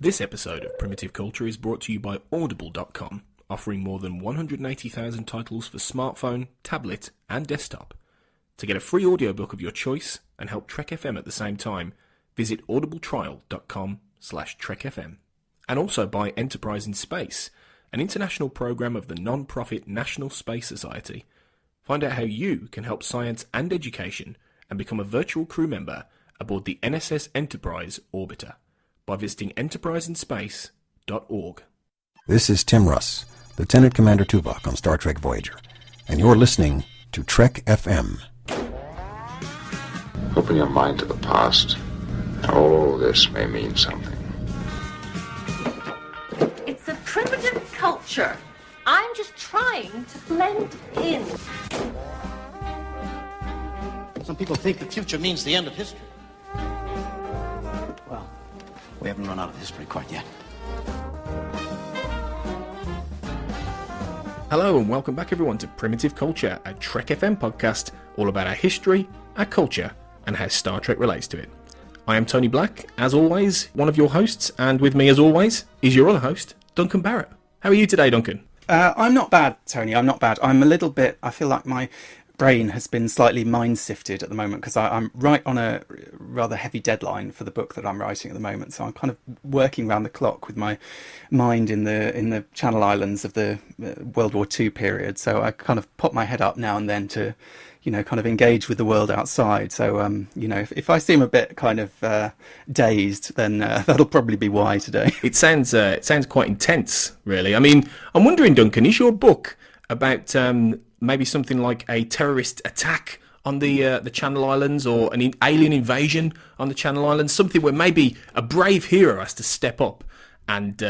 This episode of Primitive Culture is brought to you by Audible.com, offering more than 180,000 titles for smartphone, tablet, and desktop. To get a free audiobook of your choice and help Trek FM at the same time, visit audibletrial.com/trekfm. And also by Enterprise in Space, an international program of the non-profit National Space Society. Find out how you can help science and education and become a virtual crew member aboard the NSS Enterprise Orbiter by visiting enterpriseinspace.org. This is Tim Russ, Lieutenant Commander Tuvok on Star Trek Voyager, and you're listening to Trek FM. Open your mind to the past. All this may mean something. It's a primitive culture. I'm just trying to blend in. Some people think the future means the end of history. Well, we haven't run out of history quite yet. Hello and welcome back everyone to Primitive Culture, a Trek FM podcast all about our history, our culture, and how Star Trek relates to it. I am Tony Black, as always, one of your hosts, and with me as always is your other host, Duncan Barrett. How are you today, Duncan? I'm not bad, Tony. I'm not bad. I feel like my brain has been slightly mind-sifted at the moment because I'm right on a rather heavy deadline for the book that I'm writing at the moment. So I'm kind of working around the clock with my mind in the Channel Islands of the World War II period. So I kind of pop my head up now and then to, kind of engage with the world outside. So, if I seem a bit kind of dazed, then that'll probably be why today. It sounds quite intense, really. I mean, I'm wondering, Duncan, is your book about maybe something like a terrorist attack on the Channel Islands or an alien invasion on the Channel Islands? Something where maybe a brave hero has to step up and,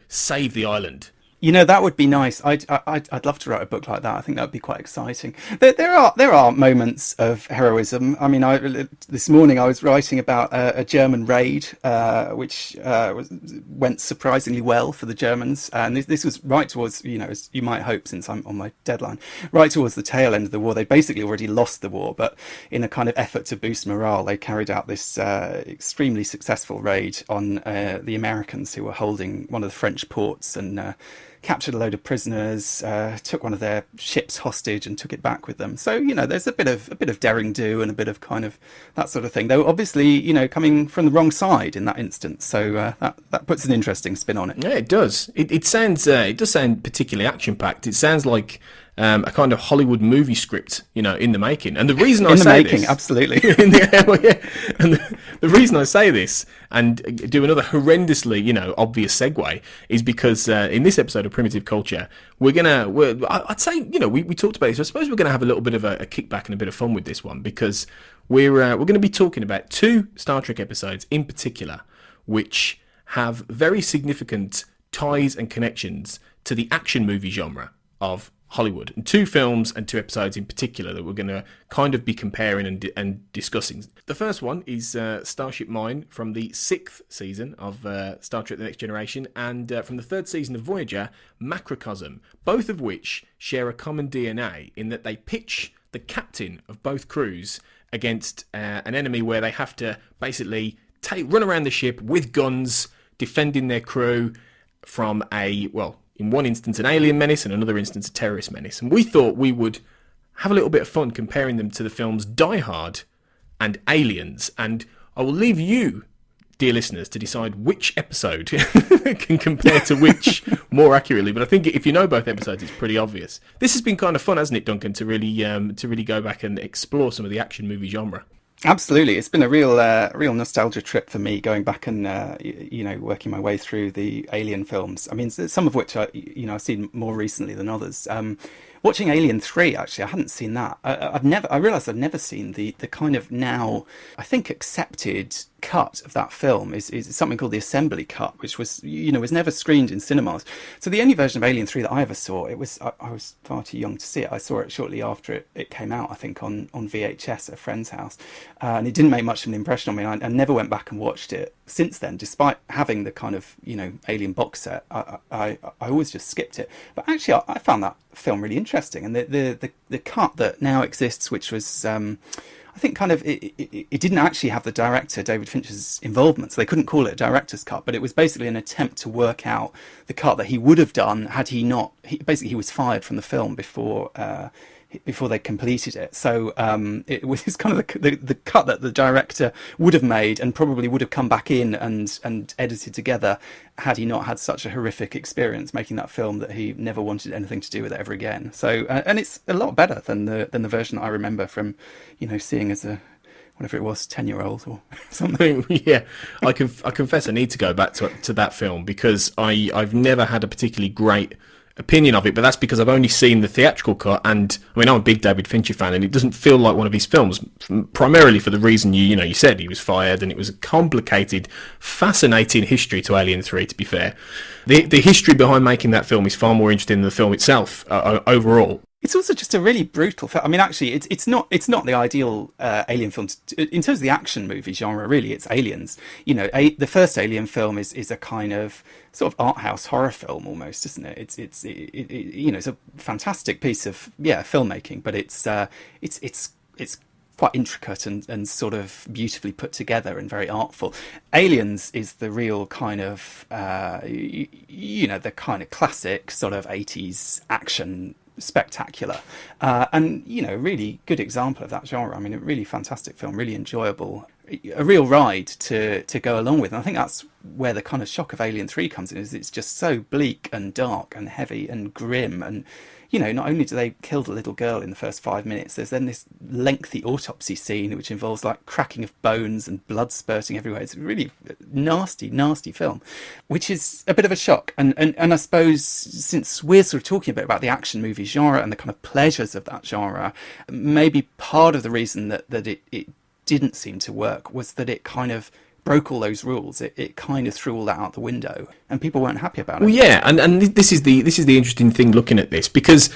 save the island? That would be nice. I'd love to write a book like that. I think that would be quite exciting. There are moments of heroism. I mean, this morning I was writing about a German raid, which went surprisingly well for the Germans. And this was right towards, as you might hope, since I'm on my deadline, right towards the tail end of the war. They basically already lost the war, but in a kind of effort to boost morale, they carried out this extremely successful raid on the Americans who were holding one of the French ports and captured a load of prisoners, took one of their ships hostage and took it back with them. So, there's a bit of daring do and a bit of kind of that sort of thing. Though obviously, coming from the wrong side in that instance. So that puts an interesting spin on it. Yeah, it does. It does sound particularly action-packed. It sounds like a kind of Hollywood movie script, in the making. And the reason I say this, absolutely. And the reason I say this and do another horrendously, obvious segue is because in this episode of Primitive Culture, I'd say, we talked about this. I suppose we're going to have a little bit of a kickback and a bit of fun with this one because we're going to be talking about two Star Trek episodes in particular, which have very significant ties and connections to the action movie genre of Hollywood, and two films and two episodes in particular that we're going to kind of be comparing and discussing. The first one is Starship Mine from the 6th season of Star Trek The Next Generation, and from the 3rd season of Voyager, Macrocosm, both of which share a common DNA in that they pitch the captain of both crews against an enemy where they have to basically run around the ship with guns, defending their crew from in one instance an alien menace and another instance a terrorist menace. And we thought we would have a little bit of fun comparing them to the films Die Hard and Aliens. And I will leave you, dear listeners, to decide which episode can compare to which more accurately. But I think if you know both episodes, it's pretty obvious. This has been kind of fun, hasn't it, Duncan, to really go back and explore some of the action movie genre. Absolutely, it's been a real nostalgia trip for me, going back and working my way through the Alien films. I mean, some of which I've seen more recently than others. Watching Alien 3, actually, I hadn't seen that. I realised I'd never seen the kind of now, I think, accepted cut of that film is something called the assembly cut, which was never screened in cinemas. So the only version of Alien 3 that I ever saw, I was far too young to see it. I saw it shortly after it came out, I think, on VHS at a friend's house. And it didn't make much of an impression on me. I never went back and watched it since then, despite having the kind of, Alien box set. I always just skipped it. But actually, I found that film really interesting. And the cut that now exists, which was I think kind of it didn't actually have the director David Fincher's involvement, so they couldn't call it a director's cut, but it was basically an attempt to work out the cut that he would have done had he not. He was fired from the film before they completed it. So it was kind of the cut that the director would have made and probably would have come back in and edited together had he not had such a horrific experience making that film that he never wanted anything to do with it ever again. So and it's a lot better than the version that I remember from, seeing as a whatever it was, 10-year-old or something. Yeah, I confess I need to go back to that film because I've never had a particularly great opinion of it, but that's because I've only seen the theatrical cut, and I mean I'm a big David Fincher fan, and it doesn't feel like one of his films, primarily for the reason you said he was fired, and it was a complicated, fascinating history to Alien 3. To be fair, the history behind making that film is far more interesting than the film itself overall. It's also just a really brutal film. I mean, actually, it's not the ideal Alien film in terms of the action movie genre. Really, it's Aliens. The first Alien film is a kind of sort of art house horror film almost, isn't it? It's a fantastic piece of filmmaking, but it's quite intricate and sort of beautifully put together and very artful. Aliens is the real kind of the kind of classic sort of 80s action spectacular and really good example of that genre. I mean, a really fantastic film, really enjoyable, a real ride to go along with. And I think that's where the kind of shock of Alien 3 comes in, is it's just so bleak and dark and heavy and grim. And not only do they kill the little girl in the first 5 minutes, there's then this lengthy autopsy scene which involves like cracking of bones and blood spurting everywhere. It's a really nasty film, which is a bit of a shock. And I suppose since we're sort of talking a bit about the action movie genre and the kind of pleasures of that genre, maybe part of the reason that it didn't seem to work was that it kind of broke all those rules. It kind of threw all that out the window, and people weren't happy about it. Well, yeah, and this is the interesting thing looking at this, because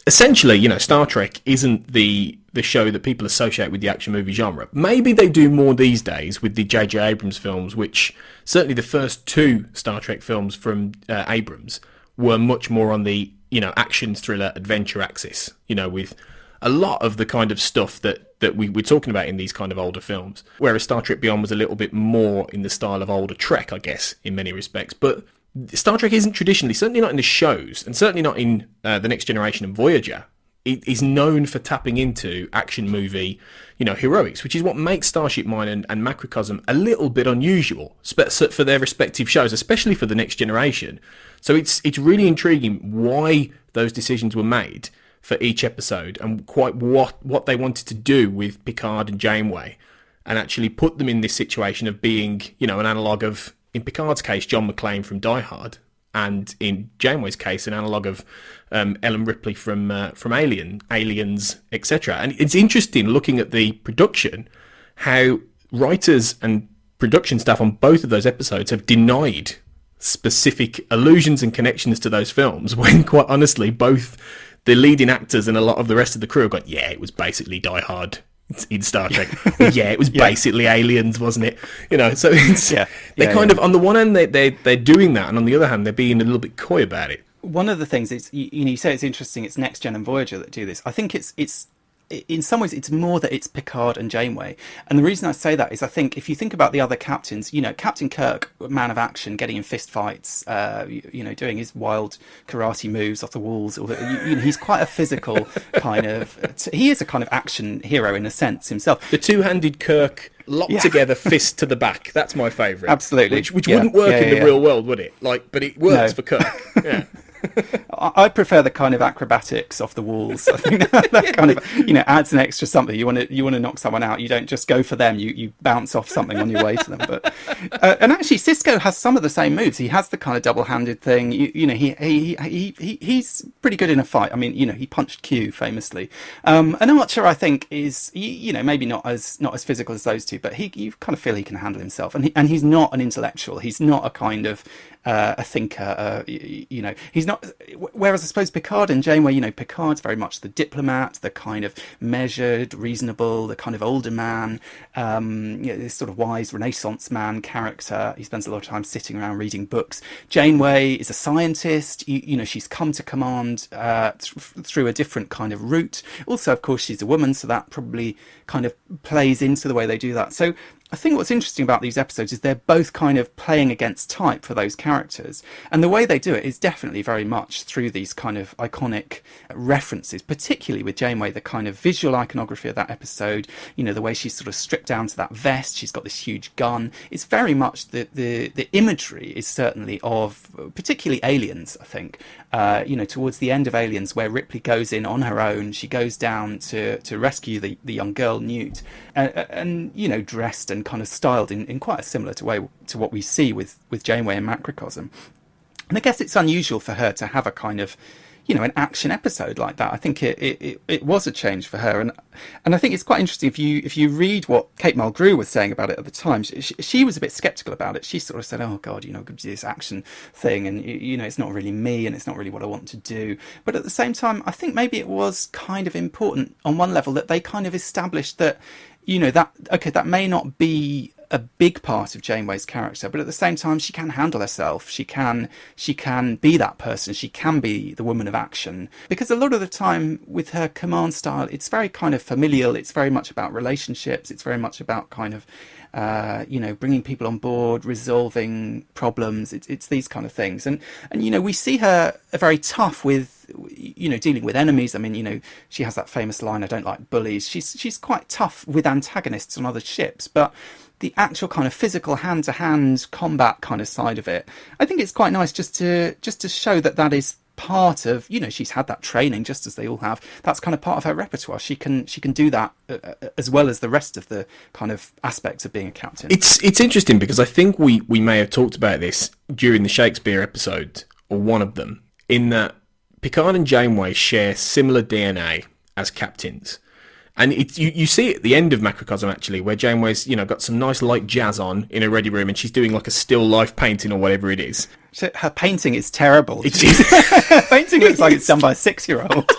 essentially, Star Trek isn't the show that people associate with the action movie genre. Maybe they do more these days with the J.J. Abrams films, which certainly the first two Star Trek films from Abrams were much more on the action thriller adventure axis. With a lot of the kind of stuff that we're talking about in these kind of older films, whereas Star Trek Beyond was a little bit more in the style of older Trek, I guess, in many respects. But Star Trek isn't traditionally, certainly not in the shows, and certainly not in The Next Generation and Voyager, it is known for tapping into action movie, heroics, which is what makes Starship Mine and Macrocosm a little bit unusual for their respective shows, especially for The Next Generation. So it's really intriguing why those decisions were made for each episode, and quite what they wanted to do with Picard and Janeway, and actually put them in this situation of being, an analogue of, in Picard's case, John McClane from Die Hard, and in Janeway's case, an analogue of Ellen Ripley from Aliens, etc. And it's interesting looking at the production, how writers and production staff on both of those episodes have denied specific allusions and connections to those films, when quite honestly both the leading actors and a lot of the rest of the crew have gone, yeah, it was basically Die Hard in Star Trek. Yeah, it was basically Aliens, wasn't it? So it's on the one hand they're doing that, and on the other hand they're being a little bit coy about it. One of the things is, you say it's interesting, it's Next Gen and Voyager that do this. I think it's in some ways it's more that it's Picard and Janeway, and the reason I say that is I think if you think about the other captains, Captain Kirk, man of action, getting in fist fights, doing his wild karate moves off the walls, or he's quite a physical kind of. He is a kind of action hero in a sense himself. The two-handed Kirk locked together, fist to the back. That's my favourite. Absolutely, which wouldn't work in the real world, would it? But it works for Kirk. Yeah. I prefer the kind of acrobatics off the walls. I think that kind of adds an extra something. You want to knock someone out. You don't just go for them. You bounce off something on your way to them. But and actually, Sisko has some of the same moves. He has the kind of double-handed thing. He's pretty good in a fight. I mean, he punched Q famously. And Archer, I think, is maybe not as physical as those two, but you kind of feel he can handle himself. And he's not an intellectual. He's not a kind of a thinker. He's not not. Whereas I suppose Picard and Janeway, Picard's very much the diplomat, the kind of measured, reasonable, the kind of older man, this sort of wise Renaissance man character. He spends a lot of time sitting around reading books. Janeway is a scientist. She's come to command through a different kind of route. Also, of course, she's a woman, so that probably kind of plays into the way they do that. So I think what's interesting about these episodes is they're both kind of playing against type for those characters. And the way they do it is definitely very much through these kind of iconic references, particularly with Janeway, the kind of visual iconography of that episode, the way she's sort of stripped down to that vest, she's got this huge gun. It's very much the imagery is certainly of particularly Aliens, I think, towards the end of Aliens, where Ripley goes in on her own, she goes down to rescue the young girl, Newt, and dressed and kind of styled in quite a similar way to what we see with Janeway and Macrocosm. And I guess it's unusual for her to have a kind of, an action episode like that. I think it was a change for her, and I think it's quite interesting if you read what Kate Mulgrew was saying about it at the time. She was a bit sceptical about it. She sort of said, "Oh God, I'm going to do this action thing, and it's not really me, and it's not really what I want to do." But at the same time, I think maybe it was kind of important on one level that they kind of established that, that may not be a big part of Janeway's character, but at the same time she can handle herself, she can be that person, she can be the woman of action, because a lot of the time with her command style it's very kind of familial, it's very much about relationships, it's very much about kind of bringing people on board, resolving problems, it's these kind of things, and we see her very tough with dealing with enemies. I mean, she has that famous line, "I don't like bullies." She's quite tough with antagonists on other ships, but the actual kind of physical hand-to-hand combat kind of side of it, I think it's quite nice just to show that is part of, she's had that training just as they all have. That's kind of part of her repertoire. She can do that as well as the rest of the kind of aspects of being a captain. It's interesting because I think we may have talked about this during the Shakespeare episode, or one of them, in that Picard and Janeway share similar DNA as captains. And you see it at the end of Macrocosm, actually, where Janeway's, got some nice light jazz on in her ready room, and she's doing like a still life painting or whatever it is. So her painting is terrible. Her painting looks like it's done by a 6-year-old.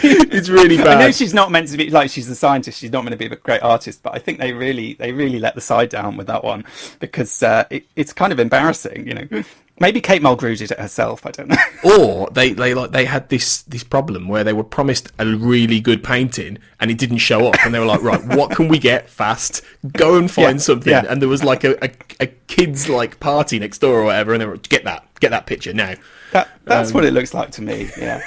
It's really bad. I know she's not meant to be, like, she's a scientist, she's not meant to be a great artist, but I think they really let the side down with that one, because it's kind of embarrassing, Maybe Kate Mulgrew did it herself, I don't know. Or they had this problem where they were promised a really good painting and it didn't show up, and they were like, right, what can we get fast? Go and find something. Yeah. And there was like a kids like party next door or whatever, and they were, get that picture now. That's what it looks like to me. Yeah.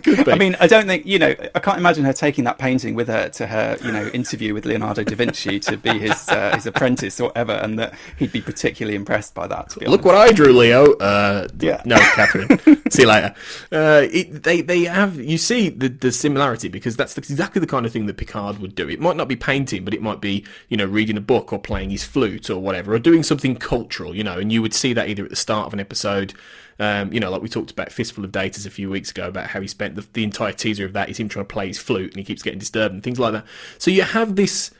Could be. I mean, I don't think, I can't imagine her taking that painting with her to her, interview with Leonardo da Vinci to be his apprentice or whatever, and that he'd be particularly impressed by that, to be honest. Look what I drew, Leo. No, Catherine. See you later. They have, you see the similarity, because that's exactly the kind of thing that Picard would do. It might not be painting, but it might be, reading a book or playing his flute or whatever, or doing something cultural, and you would see that either at the start of an episode. Like we talked about Fistful of Datas a few weeks ago, about how he spent the entire teaser of that is him trying to play his flute and he keeps getting disturbed and things like that. So you have this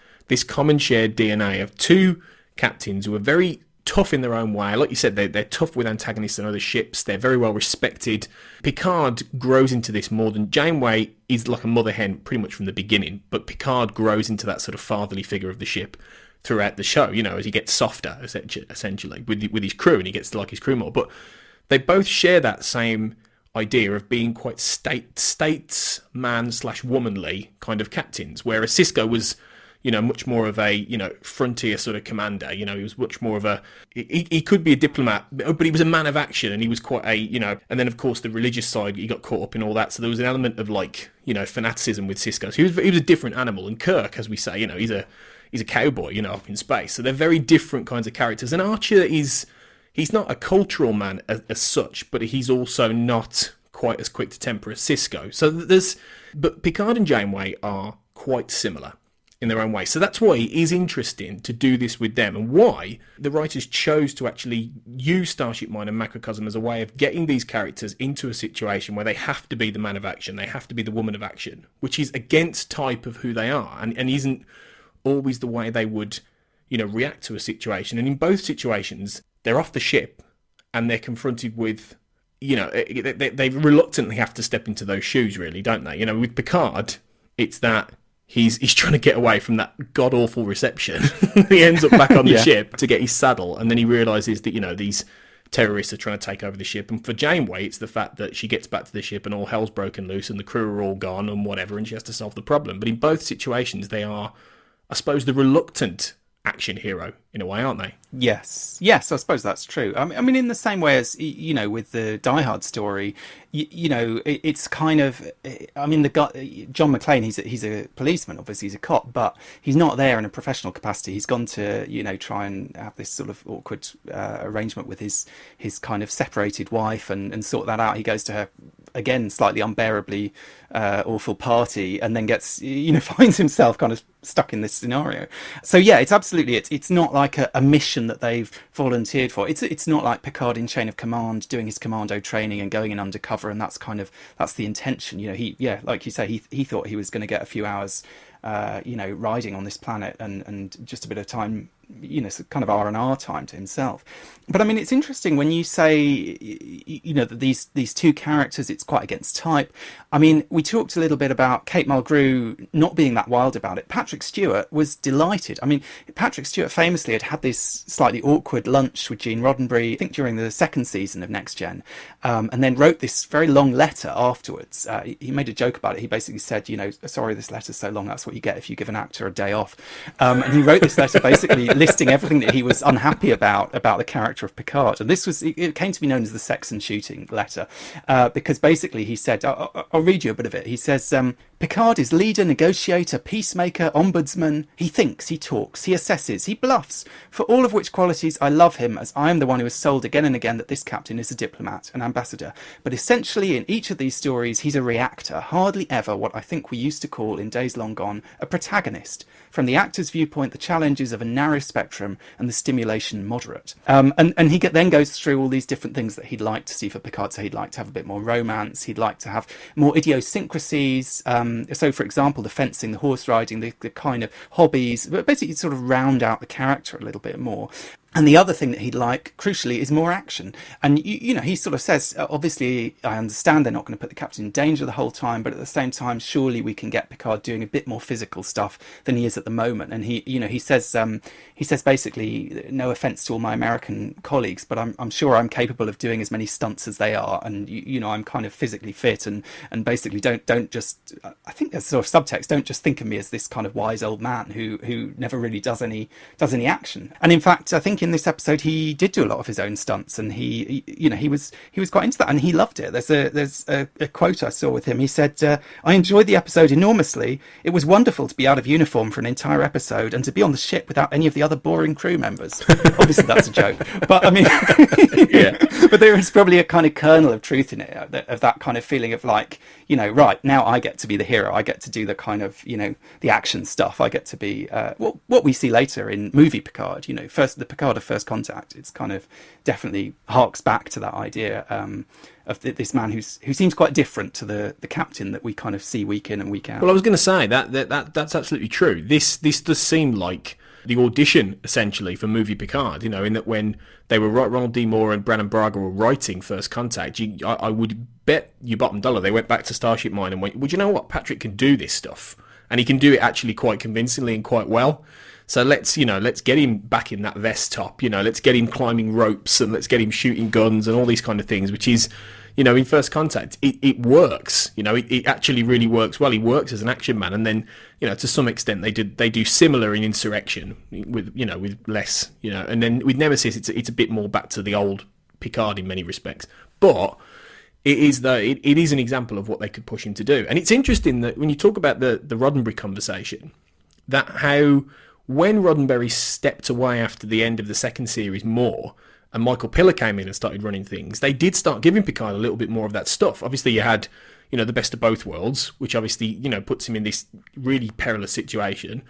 common shared DNA of two captains who are very tough in their own way. Like you said, they're tough with antagonists and other ships. They're very well respected. Picard grows into this more than Janeway is like a mother hen pretty much from the beginning, but Picard grows into that sort of fatherly figure of the ship throughout the show, as he gets softer, essentially, with his crew, and he gets to like his crew more. But they both share that same idea of being quite statesman/womanly kind of captains, whereas Sisko was, much more of a, frontier sort of commander. He was much more of he could be a diplomat, but he was a man of action, and he was quite a, and then of course the religious side, he got caught up in all that. So there was an element of like, fanaticism with Sisko. So he was a different animal. And Kirk, as we say, he's a cowboy, up in space. So they're very different kinds of characters. And Archer he's not a cultural man as such, but he's also not quite as quick to temper as Sisko. So but Picard and Janeway are quite similar in their own way. So that's why it is interesting to do this with them, and why the writers chose to actually use Starship Mine and Macrocosm as a way of getting these characters into a situation where they have to be the man of action, they have to be the woman of action, which is against type of who they are, and isn't always the way they would, react to a situation. And in both situations, they're off the ship and they're confronted with, they reluctantly have to step into those shoes, really, don't they? With Picard, it's that he's trying to get away from that god-awful reception. He ends up back on the ship to get his saddle, and then he realises that, these terrorists are trying to take over the ship. And for Janeway, it's the fact that she gets back to the ship and all hell's broken loose and the crew are all gone and whatever, and she has to solve the problem. But in both situations, they are, I suppose, the reluctant action hero in a way, aren't they? Yes, I suppose that's true. I mean, in the same way as with the Die Hard story, it's kind of. I mean, the guy John McClane, he's a policeman, obviously he's a cop, but he's not there in a professional capacity. He's gone to try and have this sort of awkward arrangement with his kind of separated wife and sort that out. He goes to her again, slightly unbearably awful party, and then gets finds himself kind of stuck in this scenario. So yeah, it's absolutely it's not like a mission that they've volunteered for. It's not like Picard in Chain of Command doing his commando training and going in undercover, and that's the intention. He like you say, he thought he was going to get a few hours riding on this planet and just a bit of time, kind of R&R time to himself. But I mean, it's interesting when you say, that these two characters, it's quite against type. I mean, we talked a little bit about Kate Mulgrew not being that wild about it. Patrick Stewart was delighted. I mean, Patrick Stewart famously had this slightly awkward lunch with Gene Roddenberry, I think during the second season of Next Gen, and then wrote this very long letter afterwards. He made a joke about it. He basically said, sorry, this letter's so long, that's what you get if you give an actor a day off. And he wrote this letter basically listing everything that he was unhappy about the character of Picard. And it came to be known as the sex and shooting letter, because basically he said, I'll read you a bit of it. He says, Picard is leader, negotiator, peacemaker, ombudsman. He thinks, he talks, he assesses, he bluffs. For all of which qualities I love him, as I am the one who has sold again and again that this captain is a diplomat, an ambassador. But essentially in each of these stories he's a reactor, hardly ever what I think we used to call in days long gone a protagonist. From the actor's viewpoint, the challenges of a narrow spectrum and the stimulation moderate. And he then goes through all these different things that he'd like to see for Picard. So he'd like to have a bit more romance. He'd like to have more idiosyncrasies. So, for example, the fencing, the horse riding, the kind of hobbies, but basically sort of round out the character a little bit more. And the other thing that he'd like, crucially, is more action. And, he sort of says, obviously, I understand they're not going to put the captain in danger the whole time, but at the same time, surely we can get Picard doing a bit more physical stuff than he is at the moment. And he says basically, no offence to all my American colleagues, but I'm sure I'm capable of doing as many stunts as they are. And, I'm kind of physically fit and basically don't just, I think there's sort of subtext, don't just think of me as this kind of wise old man who never really does any action. And in fact, I think in this episode he did do a lot of his own stunts, and he was quite into that, and he loved it. There's a quote I saw with him. He said, I enjoyed the episode enormously. It was wonderful to be out of uniform for an entire episode and to be on the ship without any of the other boring crew members. Obviously that's a joke, but I mean yeah, but there is probably a kind of kernel of truth in it, of that kind of feeling of like, right, now I get to be the hero, I get to do the kind of the action stuff, I get to be what we see later in movie Picard, first the Picard of First Contact. It's kind of definitely harks back to that idea of this man who seems quite different to the captain that we kind of see week in and week out. Well, I was going to say that's absolutely true. This does seem like the audition essentially for movie Picard, in that when they were Ronald D. Moore and Brannon Braga were writing First Contact, I would bet you bottom dollar they went back to Starship Mine and went, well, you know what, Patrick can do this stuff, and he can do it actually quite convincingly and quite well. So let's get him back in that vest top, let's get him climbing ropes and let's get him shooting guns and all these kind of things, which is, in First Contact, it works, it actually really works well. He works as an action man, and then, to some extent they do similar in Insurrection with less, and then with Nemesis, it's a bit more back to the old Picard in many respects, but it is an example of what they could push him to do. And it's interesting that when you talk about the Roddenberry conversation, that how when Roddenberry stepped away after the end of the second series more, and Michael Piller came in and started running things, they did start giving Picard a little bit more of that stuff. Obviously, you had, the best of both worlds, which obviously, puts him in this really perilous situation.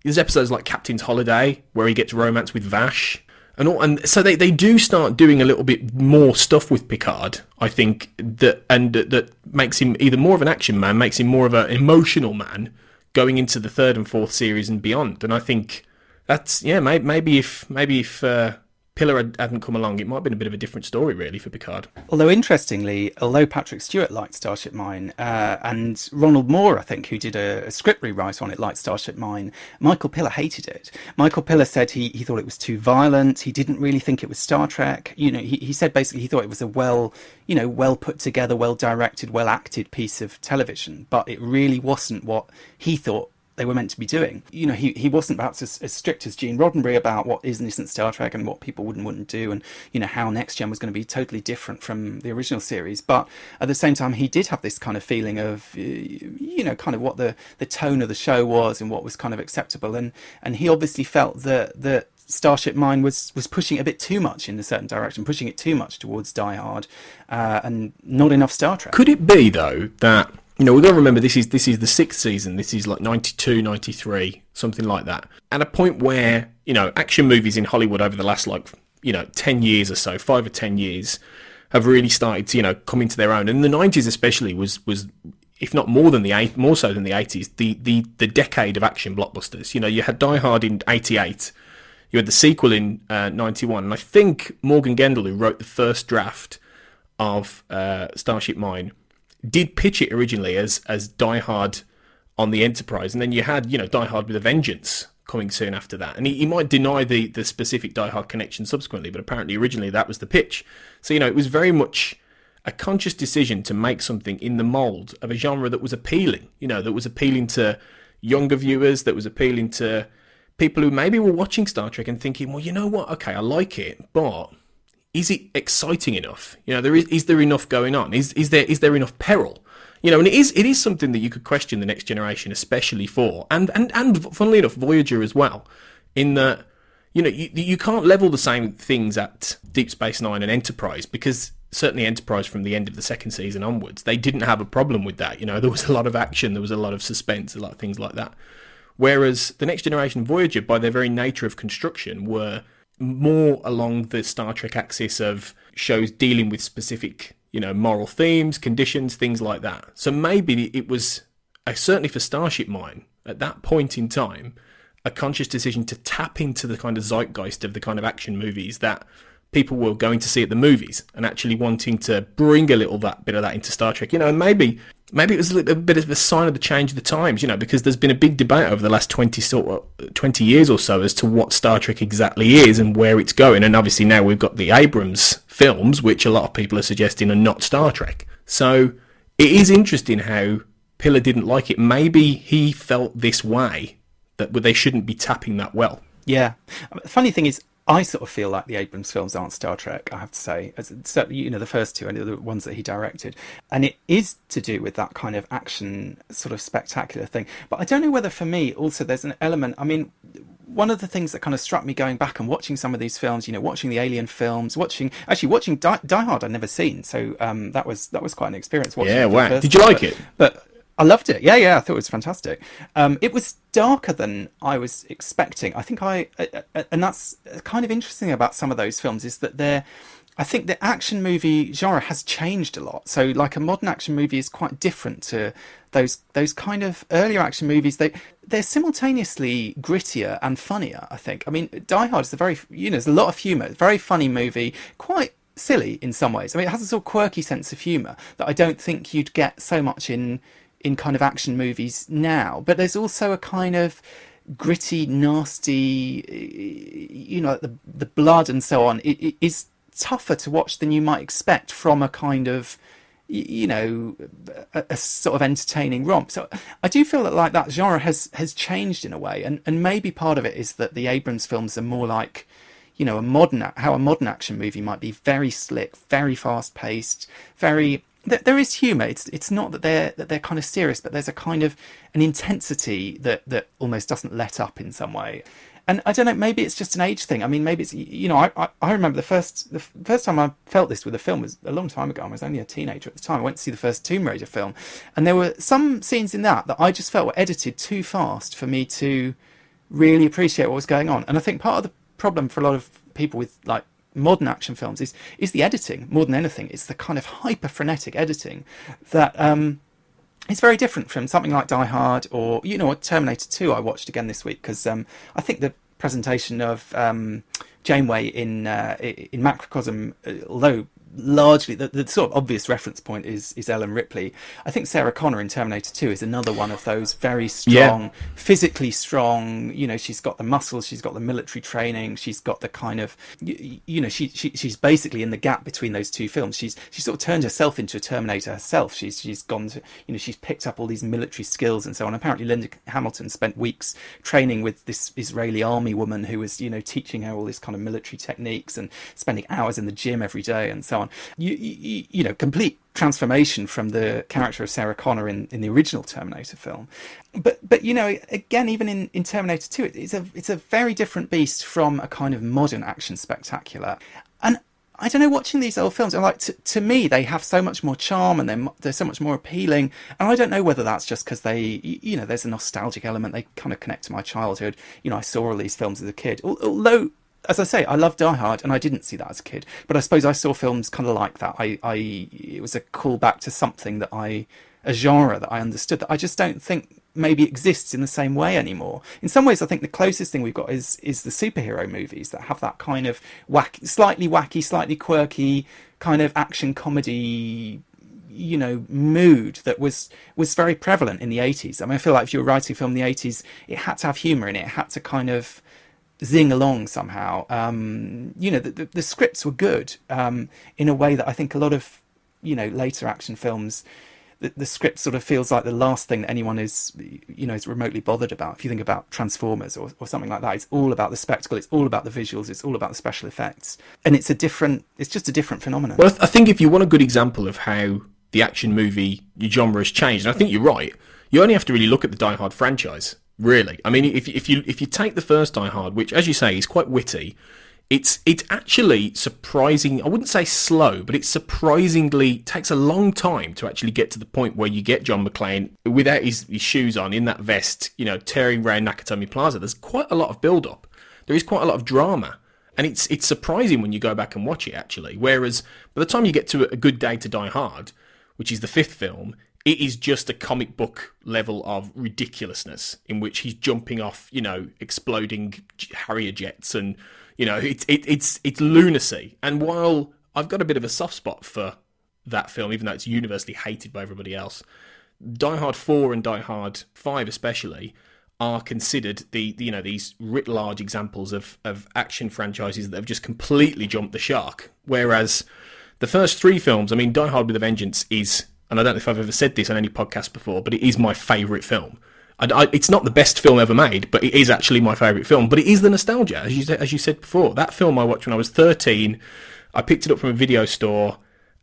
There's episodes like Captain's Holiday, where he gets romance with Vash, and so they do start doing a little bit more stuff with Picard, I think, that makes him either more of an action man, makes him more of an emotional man, going into the third and fourth series and beyond. And I think that's, maybe if Pillar hadn't come along, it might have been a bit of a different story, really, for Picard. Although, interestingly, Patrick Stewart liked Starship Mine, and Ronald Moore, I think, who did a script rewrite on it, liked Starship Mine, Michael Pillar hated it. Michael Pillar said he thought it was too violent. He didn't really think it was Star Trek. He said basically he thought it was a well put together, well directed, well acted piece of television, but it really wasn't what he thought they were meant to be doing. He wasn't perhaps as strict as Gene Roddenberry about what is and isn't Star Trek and what people wouldn't do, and how Next Gen was going to be totally different from the original series. But at the same time, he did have this kind of feeling of kind of what the tone of the show was and what was kind of acceptable, and he obviously felt that Starship Mine was pushing it a bit too much in a certain direction, pushing it too much towards Die Hard, and not enough Star Trek. Could it be, though, that we've got to remember this is the 6th season. This is like 92, 93, something like that. At a point where, action movies in Hollywood over the last 10 years or so, 5 or 10 years, have really started to, come into their own. And the 90s especially was if not more so than the 80s, the decade of action blockbusters. You had Die Hard in 88. You had the sequel in 91. And I think Morgan Gendel, who wrote the first draft of Starship Mine, did pitch it originally as Die Hard on the Enterprise, and then you had Die Hard with a Vengeance coming soon after that. And he might deny the specific Die Hard connection subsequently, but apparently originally that was the pitch. So it was very much a conscious decision to make something in the mould of a genre that was appealing, that was appealing to younger viewers, that was appealing to people who maybe were watching Star Trek and thinking, well, you know what, okay, I like it, but is it exciting enough? Is there enough going on? Is there enough peril? And it is something that you could question the Next Generation, especially for, and funnily enough, Voyager as well, in that you can't level the same things at Deep Space Nine and Enterprise, because certainly Enterprise from the end of the 2nd season onwards, they didn't have a problem with that. There was a lot of action, there was a lot of suspense, a lot of things like that. Whereas the Next Generation Voyager, by their very nature of construction, were more along the Star Trek axis of shows dealing with specific, moral themes, conditions, things like that. So maybe it was, certainly for Starship Mine, at that point in time, a conscious decision to tap into the kind of zeitgeist of the kind of action movies that people were going to see at the movies, and actually wanting to bring a little bit of that into Star Trek. And maybe it was a bit of a sign of the change of the times, because there's been a big debate over the last 20 years or so as to what Star Trek exactly is and where it's going. And obviously now we've got the Abrams films, which a lot of people are suggesting are not Star Trek. So it is interesting how Pillar didn't like it. Maybe he felt this way, that they shouldn't be tapping that well. Yeah. The funny thing is, I sort of feel like the Abrams films aren't Star Trek, I have to say. Certainly, the first two and the ones that he directed. And it is to do with that kind of action, sort of spectacular thing. But I don't know whether for me, also, there's an element, one of the things that kind of struck me going back and watching some of these films, watching the Alien films, watching Die Hard I'd never seen. So that was quite an experience. Yeah, wow. Did you like it? But I loved it. Yeah, I thought it was fantastic. It was darker than I was expecting. I think and that's kind of interesting about some of those films, is that I think the action movie genre has changed a lot. So like a modern action movie is quite different to those kind of earlier action movies. They're simultaneously grittier and funnier, I think. Die Hard is there's a lot of humour, very funny movie, quite silly in some ways. It has a sort of quirky sense of humour that I don't think you'd get so much in kind of action movies now. But there's also a kind of gritty, nasty, the blood and so on. It is tougher to watch than you might expect from a kind of, a sort of entertaining romp. So I do feel that genre has changed in a way. And maybe part of it is that the Abrams films are more like, how a modern action movie might be: very slick, very fast paced, very... There is humour. It's not that they're kind of serious, but there's a kind of an intensity that almost doesn't let up in some way. And I don't know, maybe it's just an age thing. Maybe it's, I remember the first time I felt this with a film was a long time ago. I was only a teenager at the time. I went to see the first Tomb Raider film, and there were some scenes in that I just felt were edited too fast for me to really appreciate what was going on. And I think part of the problem for a lot of people with like modern action films is the editing more than anything. It's the kind of hyper frenetic editing that it's very different from something like Die Hard or Terminator 2 I watched again this week, because I think the presentation of Janeway in Macrocosm, although largely the sort of obvious reference point is Ellen Ripley. I think Sarah Connor in Terminator 2 is another one of those very strong, physically strong, she's got the muscles, she's got the military training, she's got the kind of, she's basically in the gap between those two films. She sort of turned herself into a Terminator herself. She's gone to, she's picked up all these military skills and so on. Apparently Linda Hamilton spent weeks training with this Israeli army woman who was, teaching her all this kind of military techniques and spending hours in the gym every day and so on. Complete transformation from the character of Sarah Connor in the original Terminator film. But again, even in Terminator 2, it's a very different beast from a kind of modern action spectacular. And I don't know, watching these old films, like to me, they have so much more charm and they're so much more appealing. And I don't know whether that's just because there's a nostalgic element. They kind of connect to my childhood. I saw all these films as a kid. Although, as I say, I love Die Hard, and I didn't see that as a kid. But I suppose I saw films kind of like that. It was a callback to something a genre that I understood that I just don't think maybe exists in the same way anymore. In some ways, I think the closest thing we've got is the superhero movies that have that kind of slightly wacky, slightly quirky kind of action comedy mood that was very prevalent in the 80s. I mean, I feel like if you were writing a film in the 80s, it had to have humour in it. It had to kind of zing along somehow. The scripts were good in a way that I think a lot of later action films, the script sort of feels like the last thing that anyone is remotely bothered about. If you think about Transformers or something like that, it's all about the spectacle, it's all about the visuals, it's all about the special effects, and it's just a different phenomenon. Well, I think if you want a good example of how the action movie genre has changed, and I think you're right, you only have to really look at the Die Hard franchise. Really, I mean, if you take the first Die Hard, which, as you say, is quite witty, it's actually surprising. I wouldn't say slow, but it surprisingly takes a long time to actually get to the point where you get John McClane without his shoes on, in that vest, tearing around Nakatomi Plaza. There's quite a lot of build-up. There is quite a lot of drama, and it's surprising when you go back and watch it, actually. Whereas by the time you get to A Good Day to Die Hard, which is the fifth film, it is just a comic book level of ridiculousness in which he's jumping off, exploding Harrier jets, and it's lunacy. And while I've got a bit of a soft spot for that film, even though it's universally hated by everybody else, Die Hard 4 and Die Hard 5 especially are considered these writ large examples of action franchises that have just completely jumped the shark. Whereas the first three films, I mean, Die Hard with a Vengeance is, and I don't know if I've ever said this on any podcast before, but it is my favourite film. It's not the best film ever made, but it is actually my favourite film. But it is the nostalgia, as you said before. That film I watched when I was 13. I picked it up from a video store,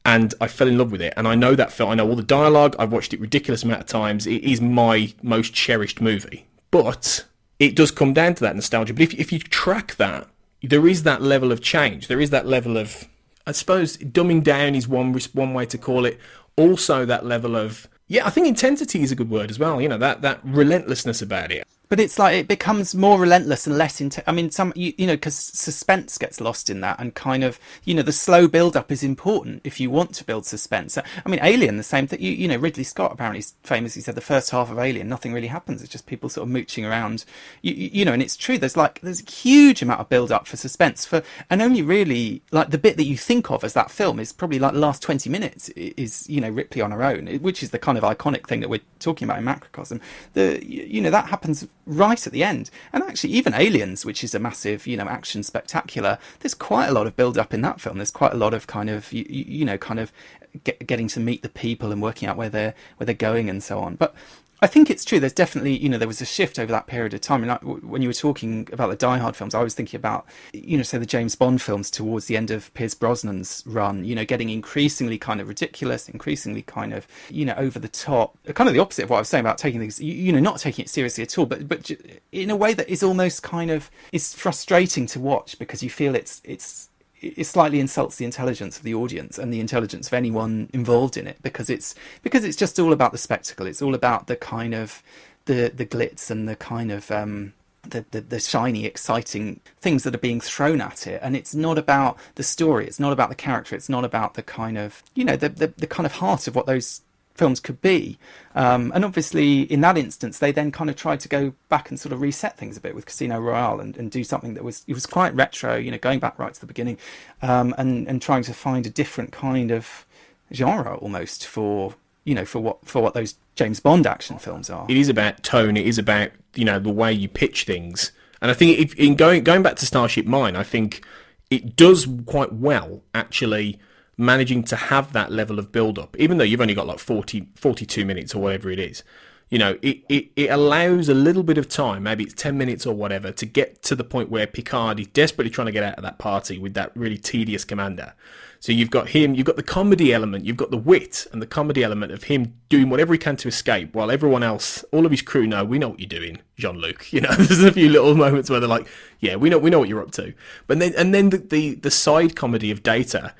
and I fell in love with it. And I know that film. I know all the dialogue. I've watched it a ridiculous amount of times. It is my most cherished movie. But it does come down to that nostalgia. But if you track that, there is that level of change. There is that level of, I suppose, dumbing down is one way to call it. Also that level of, I think intensity is a good word as well. That relentlessness about it. But it's like it becomes more relentless and less intense. I mean, because suspense gets lost in that, and kind of, the slow build-up is important if you want to build suspense. I mean, Alien, the same thing. Ridley Scott apparently famously said the first half of Alien, nothing really happens. It's just people sort of mooching around. And it's true. There's a huge amount of build-up for suspense and only really like the bit that you think of as that film is probably like the last 20 minutes is Ripley on her own, which is the kind of iconic thing that we're talking about in Macrocosm. That happens right at the end. And actually, even Aliens, which is a massive, action spectacular, there's quite a lot of build-up in that film. There's quite a lot of kind of, getting to meet the people and working out where they're going and so on. But I think it's true. There's definitely, there was a shift over that period of time. And when you were talking about the Die Hard films, I was thinking about, say the James Bond films towards the end of Pierce Brosnan's run, getting increasingly kind of ridiculous, increasingly kind of, over the top, kind of the opposite of what I was saying about taking things, not taking it seriously at all, but in a way that is almost kind of, is frustrating to watch because you feel it slightly insults the intelligence of the audience and the intelligence of anyone involved in it because it's just all about the spectacle. It's all about the kind of the glitz and the kind of the shiny, exciting things that are being thrown at it, and it's not about the story. It's not about the character. It's not about the kind of the kind of heart of what those films could be. And obviously, in that instance, they then kind of tried to go back and sort of reset things a bit with Casino Royale and do something that was quite retro, you know, going back right to the beginning, and trying to find a different kind of genre almost for what those James Bond action films are. It is about tone. It is about, you know, the way you pitch things. And I think in going back to Starship Mine, I think it does quite well, actually, managing to have that level of build-up, even though you've only got like 42 minutes or whatever it is. You know, it allows a little bit of time, maybe it's 10 minutes or whatever, to get to the point where Picard is desperately trying to get out of that party with that really tedious commander. So you've got him, you've got the comedy element, you've got the wit and the comedy element of him doing whatever he can to escape, while everyone else, all of his crew know, we know what you're doing, Jean-Luc. You know, there's a few little moments where they're like, yeah, we know what you're up to. But then the side comedy of Data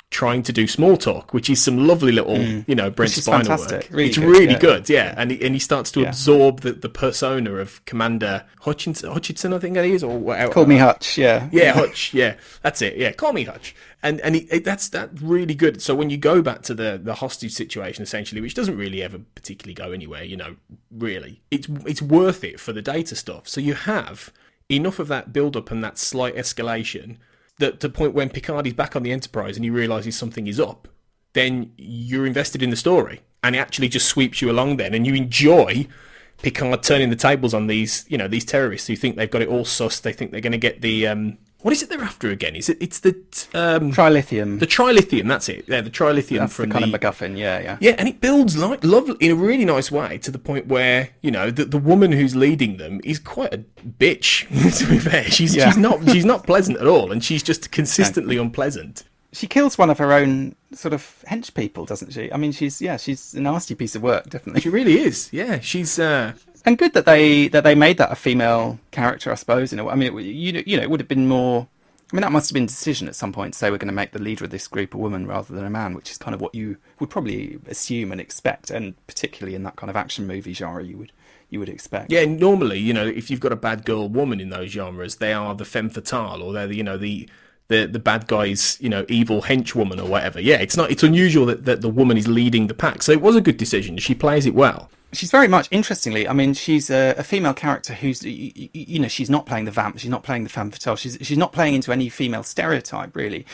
trying to do small talk, which is some lovely little, you know, Brent Spiner work. Really it's good, really yeah. good, yeah. And he starts to absorb the persona of Commander Hutchinson, I think it is, or whatever. Call me Hutch, yeah. Yeah, Hutch, yeah. That's it, yeah. Call me Hutch. And that's really good. So when you go back to the hostage situation, essentially, which doesn't really ever particularly go anywhere, you know, really, it's worth it for the Data stuff. So you have enough of that build-up and that slight escalation that to the point when Picard is back on the Enterprise and he realises something is up, then you're invested in the story, and it actually just sweeps you along then, and you enjoy Picard turning the tables on these, you know, these terrorists who think they've got it all sussed. They think they're going to get the what is it they're after again? It's the Trilithium. The trilithium, that's it. Yeah, the trilithium. That's from the kind of MacGuffin, yeah. Yeah, and it builds like lovely in a really nice way to the point where, you know, the woman who's leading them is quite a bitch. To be fair, she's not pleasant at all, and she's just consistently unpleasant. She kills one of her own sort of hench people, doesn't she? I mean, she's a nasty piece of work, definitely. She really is. Yeah, she's. And good that they made that a female character, I suppose. In a way. I mean, you know, it would have been more. I mean, that must have been a decision at some point to say we're going to make the leader of this group a woman rather than a man, which is kind of what you would probably assume and expect, and particularly in that kind of action movie genre, you would expect. Yeah, normally, you know, if you've got a bad girl woman in those genres, they are the femme fatale, or they're the bad guy's, you know, evil henchwoman or whatever. Yeah, it's unusual that the woman is leading the pack. So it was a good decision. She plays it well. She's very much, interestingly, I mean, she's a female character who's, you know, she's not playing the vamp, she's not playing the femme fatale, she's not playing into any female stereotype, really.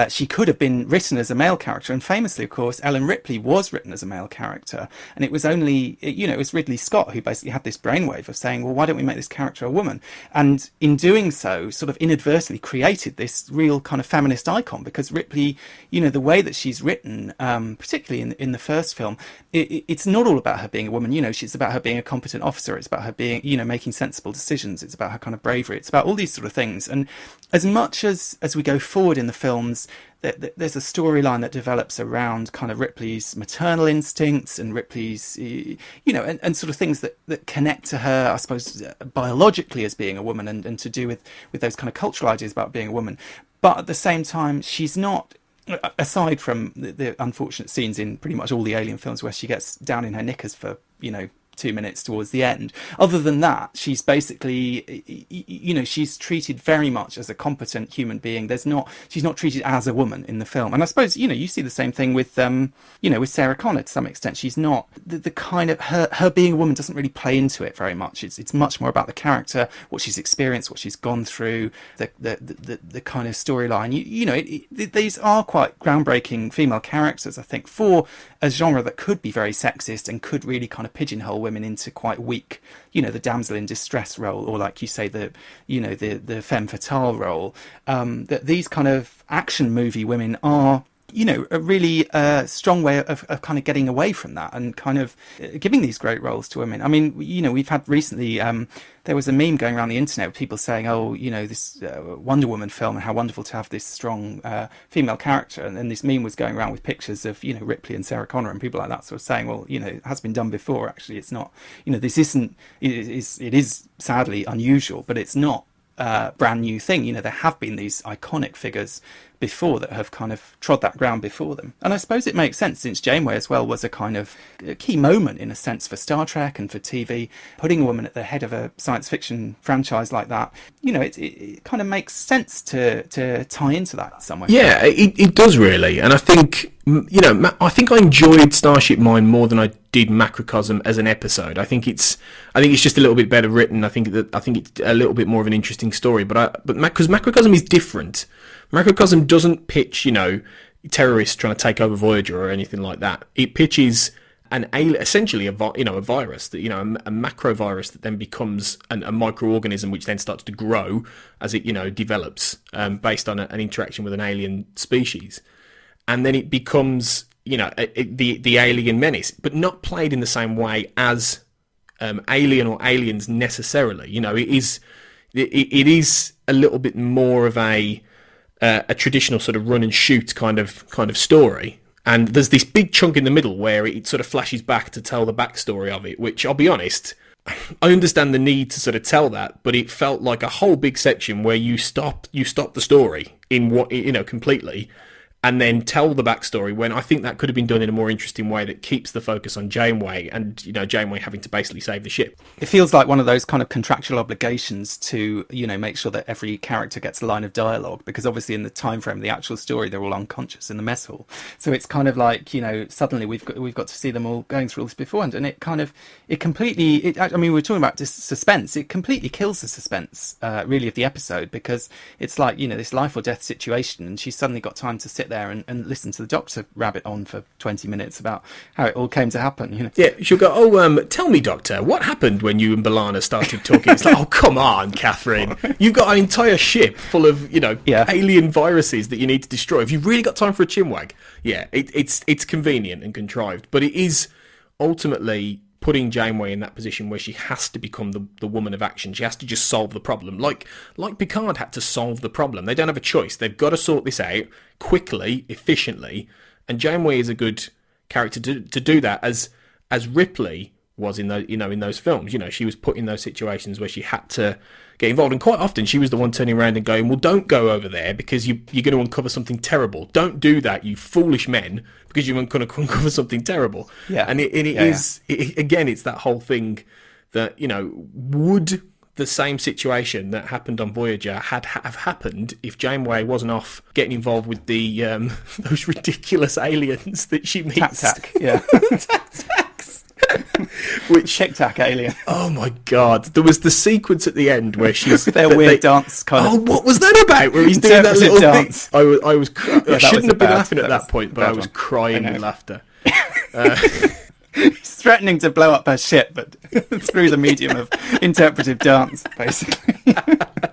She could have been written as a male character, and famously, of course, Ellen Ripley was written as a male character, and it was only, you know, it was Ridley Scott who basically had this brainwave of saying, well, why don't we make this character a woman? And in doing so, sort of inadvertently created this real kind of feminist icon, because Ripley, you know, the way that she's written, particularly in the first film, it's not all about her being a woman. You know, it's about her being a competent officer. It's about her being, you know, making sensible decisions. It's about her kind of bravery. It's about all these sort of things. And as much as we go forward in the films, there's a storyline that develops around kind of Ripley's maternal instincts and Ripley's, you know, and sort of things that connect to her, I suppose, biologically as being a woman, and to do with those kind of cultural ideas about being a woman. But at the same time, she's not, aside from the unfortunate scenes in pretty much all the Alien films where she gets down in her knickers for, you know, 2 minutes towards the end. Other than that, she's basically, you know, she's treated very much as a competent human being. She's not treated as a woman in the film. And I suppose, you know, you see the same thing with, you know, with Sarah Connor to some extent. She's not the kind of, her being a woman doesn't really play into it very much. It's much more about the character, what she's experienced, what she's gone through, the kind of storyline. You know, these are quite groundbreaking female characters, I think, for a genre that could be very sexist and could really kind of pigeonhole women into quite weak, you know, the damsel in distress role, or like you say, the femme fatale role. That these kind of action movie women are, you know, a really strong way of kind of getting away from that and kind of giving these great roles to women. I mean, you know, we've had recently, there was a meme going around the internet with people saying, oh, you know, this Wonder Woman film, and how wonderful to have this strong female character. And this meme was going around with pictures of, you know, Ripley and Sarah Connor and people like that, sort of saying, well, you know, it has been done before. Actually, it's not, you know, this isn't, it is sadly unusual, but it's not a brand new thing. You know, there have been these iconic figures before that have kind of trod that ground before them. And I suppose it makes sense, since Janeway as well was a kind of a key moment in a sense for Star Trek and for TV. Putting a woman at the head of a science fiction franchise like that, you know, it kind of makes sense to tie into that somewhere. Yeah, it does really. And I think, you know, I think I enjoyed Starship Mine more than I did Macrocosm as an episode. I think it's just a little bit better written. I think it's a little bit more of an interesting story. But because Macrocosm is different. Macrocosm doesn't pitch, you know, terrorists trying to take over Voyager or anything like that. It pitches essentially a virus that, you know, a macro virus that then becomes a microorganism, which then starts to grow as it, you know, develops based on an interaction with an alien species, and then it becomes, you know, the alien menace, but not played in the same way as Alien or Aliens necessarily. You know, it is a little bit more of a traditional sort of run and shoot kind of story. And there's this big chunk in the middle where it sort of flashes back to tell the backstory of it, which, I'll be honest, I understand the need to sort of tell that, but it felt like a whole big section where you stop the story in what, you know, completely, and then tell the backstory, when I think that could have been done in a more interesting way that keeps the focus on Janeway and, you know, Janeway having to basically save the ship. It feels like one of those kind of contractual obligations to, you know, make sure that every character gets a line of dialogue, because obviously in the time frame of the actual story they're all unconscious in the mess hall. So it's kind of like, you know, suddenly we've got to see them all going through all this beforehand, and I mean, we're talking about this suspense. It completely kills the suspense, really, of the episode, because it's like, you know, this life or death situation, and she's suddenly got time to sit there and listen to the Doctor rabbit on for 20 minutes about how it all came to happen, you know. Yeah, she'll go, tell me, Doctor, what happened when you and B'Elanna started talking? It's like, oh, come on, Catherine. You've got an entire ship full of, you know, alien viruses that you need to destroy. Have you really got time for a chinwag? Yeah, it's convenient and contrived, but it is ultimately putting Janeway in that position where she has to become the woman of action. She has to just solve the problem. Like Picard had to solve the problem. They don't have a choice. They've got to sort this out quickly, efficiently. And Janeway is a good character to do that, as Ripley was in those films. You know, she was put in those situations where she had to get involved, and quite often she was the one turning around and going, well, don't go over there because you're going to uncover something terrible. Don't do that, you foolish men, because you're going to uncover something terrible. Yeah. And it is again, it's that whole thing that, you know, would the same situation that happened on Voyager have happened if Janeway wasn't off getting involved with the those ridiculous aliens that she meets? Tac-tac, yeah. Tac-tacs. Which Tic-tac alien. Oh my god! There was the sequence at the end where she's their weird dance kind of. Oh, what was that about? Where he's doing that little dance. Thing? I shouldn't have been laughing at that point, but I was crying with laughter. He's threatening to blow up her ship, but through the medium of interpretive dance, basically.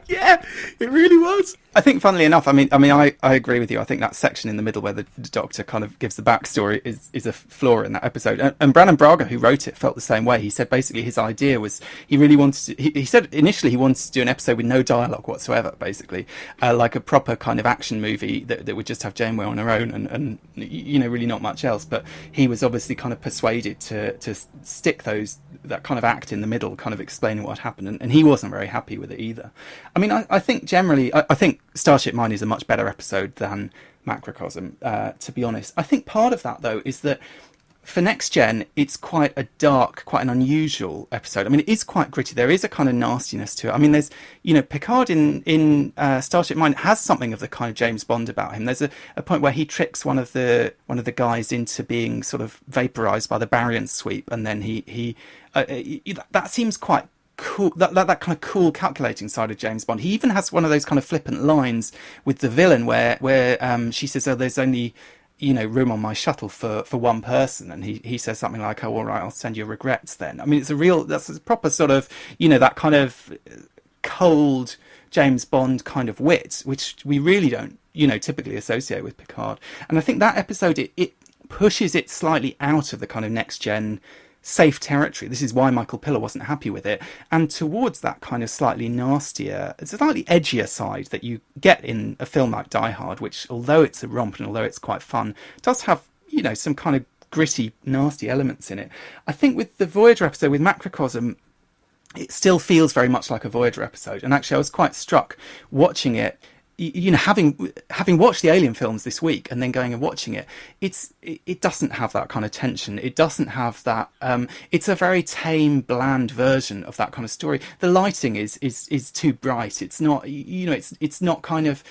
Yeah, it really was. I think, funnily enough, I agree with you. I think that section in the middle where the Doctor kind of gives the backstory is a flaw in that episode. And Brannon Braga, who wrote it, felt the same way. He said basically his idea was he really wanted to. He said initially he wanted to do an episode with no dialogue whatsoever, basically, like a proper kind of action movie that would just have Janeway on her own and you know, really not much else. But he was obviously kind of persuaded to stick that kind of act in the middle, kind of explaining what happened, and he wasn't very happy with it either. I mean, I think generally, I think Starship Mine is a much better episode than Macrocosm, to be honest. I think part of that, though, is that for Next Gen, it's quite a dark, quite an unusual episode. I mean, it is quite gritty. There is a kind of nastiness to it. I mean, there's, you know, Picard in Starship Mine has something of the kind of James Bond about him. There's a point where he tricks one of the guys into being sort of vaporized by the Barrett sweep, and then he that seems quite cool, that kind of cool calculating side of James Bond. He even has one of those kind of flippant lines with the villain where she says, oh, there's only, you know, room on my shuttle for one person, and he says something like, oh, all right, I'll send you regrets then. I mean, that's a proper sort of, you know, that kind of cold James Bond kind of wit, which we really don't, you know, typically associate with Picard. And I think that episode, it pushes it slightly out of the kind of Next Gen safe territory. This is why Michael Piller wasn't happy with it, and towards that kind of slightly nastier, slightly edgier side that you get in a film like Die Hard, which, although it's a romp and although it's quite fun, does have, you know, some kind of gritty, nasty elements in it. I think with the Voyager episode, with Macrocosm, it still feels very much like a Voyager episode, and actually I was quite struck watching it having watched the Alien films this week and then going and watching it, it doesn't have that kind of tension. It doesn't have that. It's a very tame, bland version of that kind of story. The lighting is too bright. It's not, it's not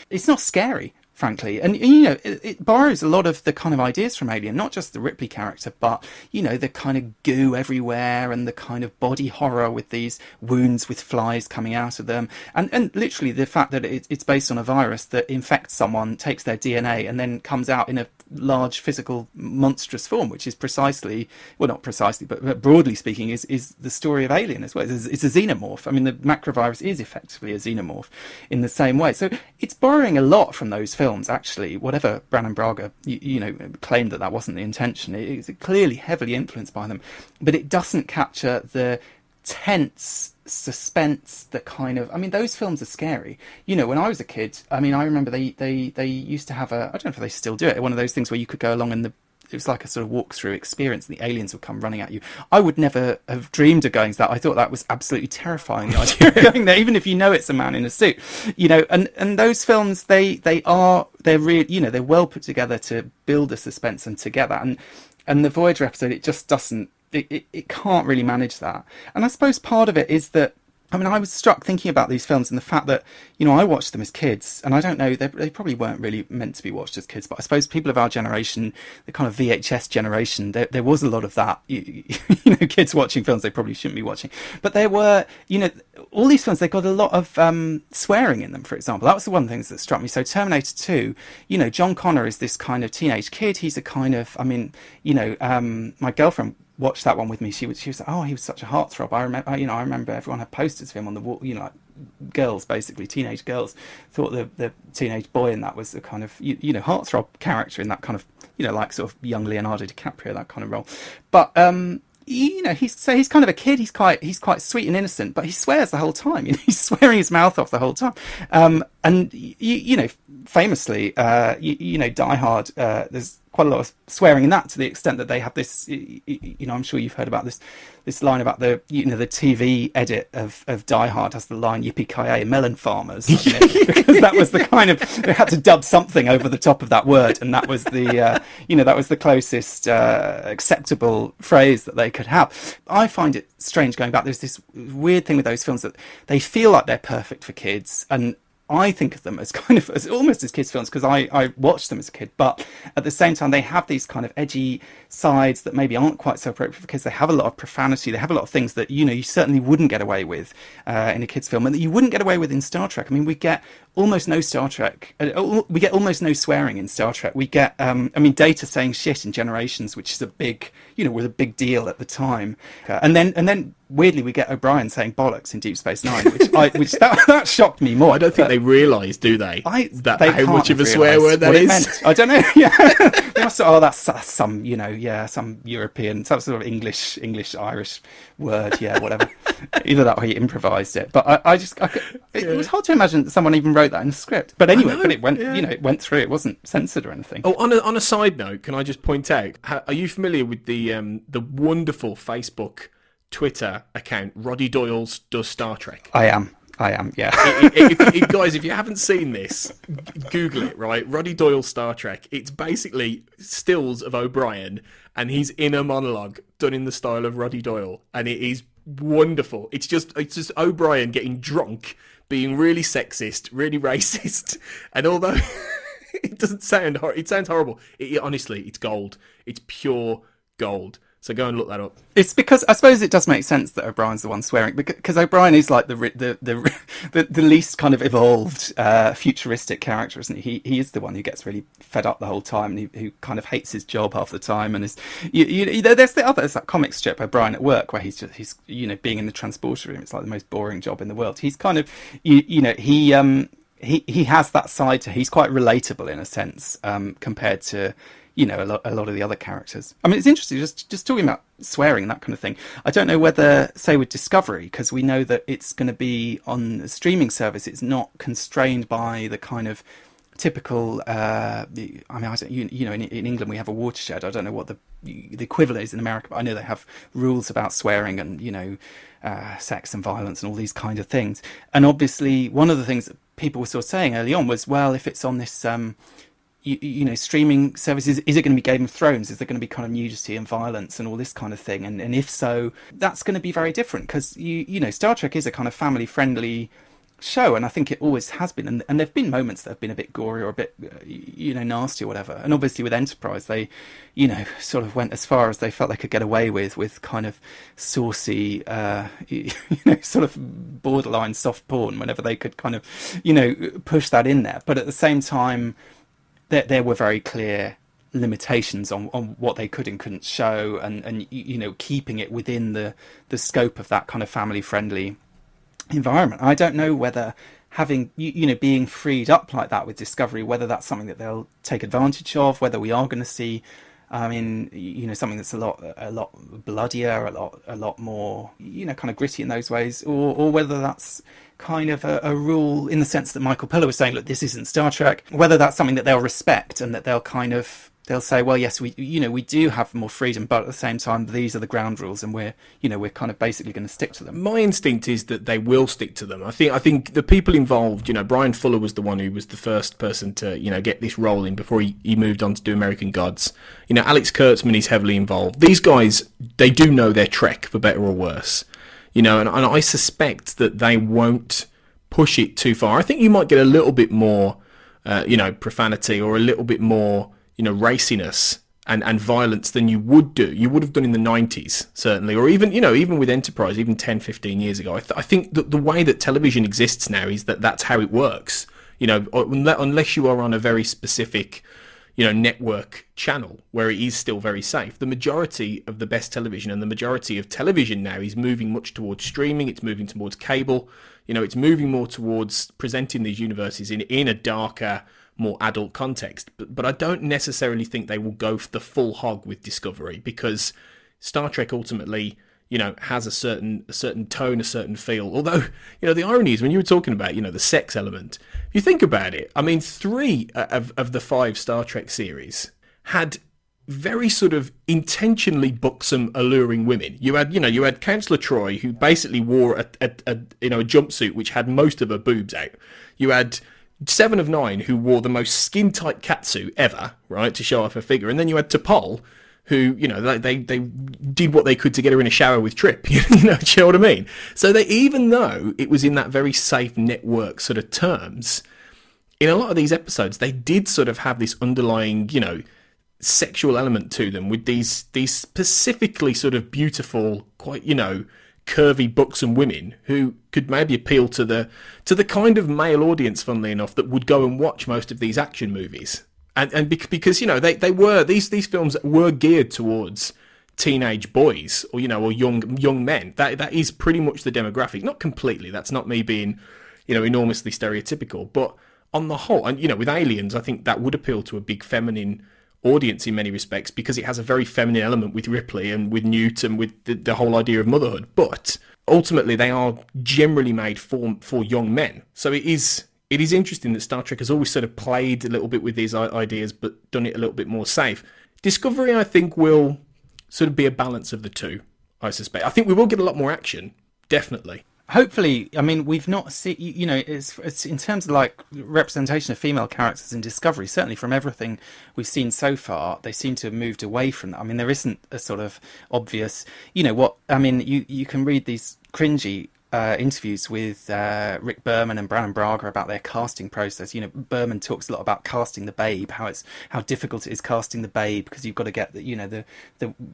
it's not scary, frankly. And it borrows a lot of the kind of ideas from Alien, not just the Ripley character, but the kind of goo everywhere and the kind of body horror with these wounds with flies coming out of them, and literally the fact that it's based on a virus that infects someone, takes their DNA, and then comes out in a large physical monstrous form, which is precisely, well, not precisely, but broadly speaking, is the story of Alien as well. It's a xenomorph. I mean, the macrovirus is effectively a xenomorph in the same way. So it's borrowing a lot from those films, actually. Whatever Brannon Braga, claimed that wasn't the intention. It's clearly heavily influenced by them, but it doesn't capture the tense suspense, the kind of, I mean, those films are scary. When I was a kid, I mean, I remember they used to have I don't know if they still do it, one of those things where you could go along and it was like a sort of walk-through experience, and the aliens would come running at you. I would never have dreamed of going to that. I thought that was absolutely terrifying, the idea of going there, even if it's a man in a suit. And those films, they're really, they're well put together to build a suspense and together. And the Voyager episode, it just doesn't, it can't really manage that. And I suppose part of it is that, I mean, I was struck thinking about these films and the fact that, I watched them as kids, and I don't know, they probably weren't really meant to be watched as kids, but I suppose people of our generation, the kind of VHS generation, there was a lot of that, kids watching films they probably shouldn't be watching. But there were, all these films, they got a lot of swearing in them, for example. That was the one of the things that struck me. So Terminator 2, John Connor is this kind of teenage kid. He's a kind of, I mean, my girlfriend watched that one with me. She was like, oh, he was such a heartthrob. I remember everyone had posters of him on the wall, like girls, basically teenage girls, thought the teenage boy in that was the kind of heartthrob character in that kind of like sort of young Leonardo DiCaprio, that kind of role. But he's kind of a kid. He's quite sweet and innocent, but he swears the whole time. He's swearing his mouth off the whole time. And famously, Die Hard. There's quite a lot of swearing in that, to the extent that they have this. I'm sure you've heard about this line about the the TV edit of Die Hard has the line "Yippee Ki-Ay, melon farmers," because that was the kind of, they had to dub something over the top of that word, and that was the that was the closest acceptable phrase that they could have. I find it strange going back. There's this weird thing with those films that they feel like they're perfect for kids, and I think of them as kind of as almost as kids' films because I watched them as a kid, but at the same time they have these kind of edgy sides that maybe aren't quite so appropriate for kids. They have a lot of profanity. They have a lot of things that you certainly wouldn't get away with in a kids' film, and that you wouldn't get away with in Star Trek. I mean, we get almost no Star Trek. We get almost no swearing in Star Trek. We get, Data saying shit in Generations, which is a big, was a big deal at the time, and then weirdly we get O'Brien saying bollocks in Deep Space Nine, which that shocked me more. I don't think they realise, do they? How much of a swear word that is? Meant. I don't know. Yeah, they must. Oh, that's some, some European, some sort of English Irish word. Yeah, whatever. Either that or he improvised it. But it was hard to imagine that someone even wrote that in the script. But anyway, but it went, it went through. It wasn't censored or anything. Oh, on a side note, can I just point out? Are you familiar with the wonderful Facebook, Twitter account Roddy Doyle's Does Star Trek? I am, yeah. Guys, if you haven't seen this, Google it, right? Roddy Doyle Star Trek. It's basically stills of O'Brien, and he's in a monologue done in the style of Roddy Doyle, and it is wonderful. It's just O'Brien getting drunk, being really sexist, really racist, and although it doesn't sound it sounds horrible, honestly, it's gold. It's pure gold. So go and look that up. It's because I suppose it does make sense that O'Brien's the one swearing, because O'Brien is like the least kind of evolved futuristic character, isn't he? He is the one who gets really fed up the whole time, and who kind of hates his job half the time, and is there's that comic strip O'Brien at Work where he's being in the transporter room. It's like the most boring job in the world. He's kind of he has that side to. He's quite relatable in a sense compared to a lot of the other characters. I mean, it's interesting just talking about swearing and that kind of thing. I don't know whether, say, with Discovery, because we know that it's going to be on a streaming service, it's not constrained by the kind of typical. In England we have a watershed. I don't know what the equivalent is in America, but I know they have rules about swearing and sex and violence and all these kind of things. And obviously, one of the things that people were sort of saying early on was, well, if it's on this, streaming services, is it going to be Game of Thrones? Is there going to be kind of nudity and violence and all this kind of thing? And if so, that's going to be very different, because Star Trek is a kind of family friendly show, and I think it always has been, and there've been moments that have been a bit gory or a bit nasty or whatever, and obviously with Enterprise they sort of went as far as they felt they could get away with kind of saucy sort of borderline soft porn whenever they could kind of push that in there. But at the same time there were very clear limitations on what they could and couldn't show, and keeping it within the scope of that kind of family friendly environment. I don't know whether having being freed up like that with Discovery, whether that's something that they'll take advantage of, whether we are going to see something that's a lot bloodier, a lot more kind of gritty in those ways, or whether that's kind of a rule in the sense that Michael Piller was saying, look, this isn't Star Trek, whether that's something that they'll respect and that they'll say, well, yes, we do have more freedom, but at the same time, these are the ground rules, and we're kind of basically going to stick to them. My instinct is that they will stick to them. I think the people involved, Brian Fuller was the one who was the first person to, get this rolling before he moved on to do American Gods. Alex Kurtzman is heavily involved. These guys, they do know their Trek, for better or worse. And I suspect that they won't push it too far. I think you might get a little bit more, profanity, or a little bit more, raciness and violence than you would have done in the 90s, certainly, or even with Enterprise, even 10, 15 years ago. I think that the way that television exists now is that's how it works. Unless you are on a very specific, network channel where it is still very safe. The majority of the best television and the majority of television now is moving much towards streaming. It's moving towards cable. It's moving more towards presenting these universes in a darker, more adult context. But I don't necessarily think they will go for the full hog with Discovery, because Star Trek ultimately, has a certain tone, a certain feel. Although, the irony is, when you were talking about, the sex element, if you think about it, I mean, 3 of the 5 Star Trek series had very sort of intentionally buxom, alluring women. You had Counselor Troy, who basically wore a jumpsuit which had most of her boobs out. You had 7 of 9, who wore the most skin-tight catsuit ever, right, to show off her figure. And then you had T'Pol, who, they did what they could to get her in a shower with Trip, do you know what I mean? So even though it was in that very safe network sort of terms, in a lot of these episodes, they did sort of have this underlying, sexual element to them, with these specifically sort of beautiful, quite, curvy, buxom women who could maybe appeal to the kind of male audience, funnily enough, that would go and watch most of these action movies. And because they were these films were geared towards teenage boys, or or young men. That is pretty much the demographic. Not completely. That's not me being enormously stereotypical, but on the whole, and with Aliens, I think that would appeal to a big feminine audience in many respects, because it has a very feminine element with Ripley and with Newt and with the whole idea of motherhood. But ultimately, they are generally made for young men. So it is interesting that Star Trek has always sort of played a little bit with these ideas, but done it a little bit more safe. Discovery, I think, will sort of be a balance of the two, I suspect. I think we will get a lot more action, definitely. Hopefully, I mean, we've not seen, it's in terms of like representation of female characters in Discovery, certainly from everything we've seen so far, they seem to have moved away from that. I mean, there isn't a sort of obvious, you can read these cringy interviews with Rick Berman and Brannon Braga about their casting process. Berman talks a lot about casting the babe, how difficult it is casting the babe, because you've got to get the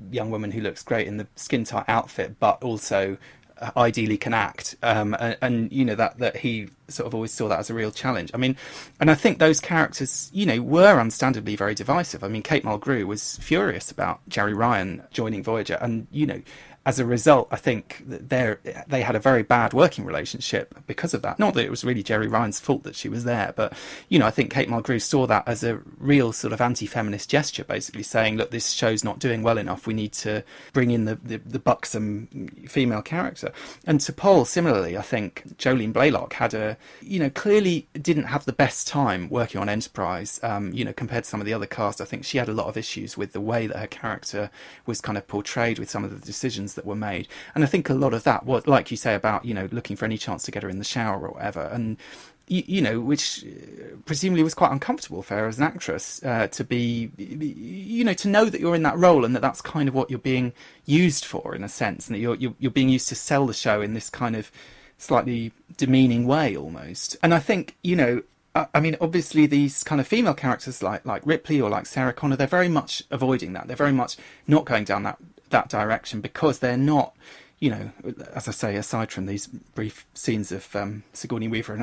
young woman who looks great in the skin tight outfit, but also ideally can act, and that he sort of always saw that as a real challenge. I mean, and I think those characters, were understandably very divisive. I mean, Kate Mulgrew was furious about Jerry Ryan joining Voyager, and as a result, I think that they had a very bad working relationship because of that. Not that it was really Jerry Ryan's fault that she was there, but, I think Kate Mulgrew saw that as a real sort of anti-feminist gesture, basically saying, look, this show's not doing well enough. We need to bring in the buxom female character. And to Paul, similarly, I think Jolene Blaylock had clearly didn't have the best time working on Enterprise, compared to some of the other cast. I think she had a lot of issues with the way that her character was kind of portrayed, with some of the decisions that were made. And I think a lot of that was, like you say, about looking for any chance to get her in the shower or whatever. And which presumably was quite uncomfortable for her as an actress, to be, to know that you're in that role and that that's kind of what you're being used for, in a sense, and that you're being used to sell the show in this kind of slightly demeaning way almost. And I think, I mean, obviously these kind of female characters like Ripley or like Sarah Connor, they're very much avoiding that. They're very much not going down that direction, because they're not, as I say, aside from these brief scenes of Sigourney Weaver in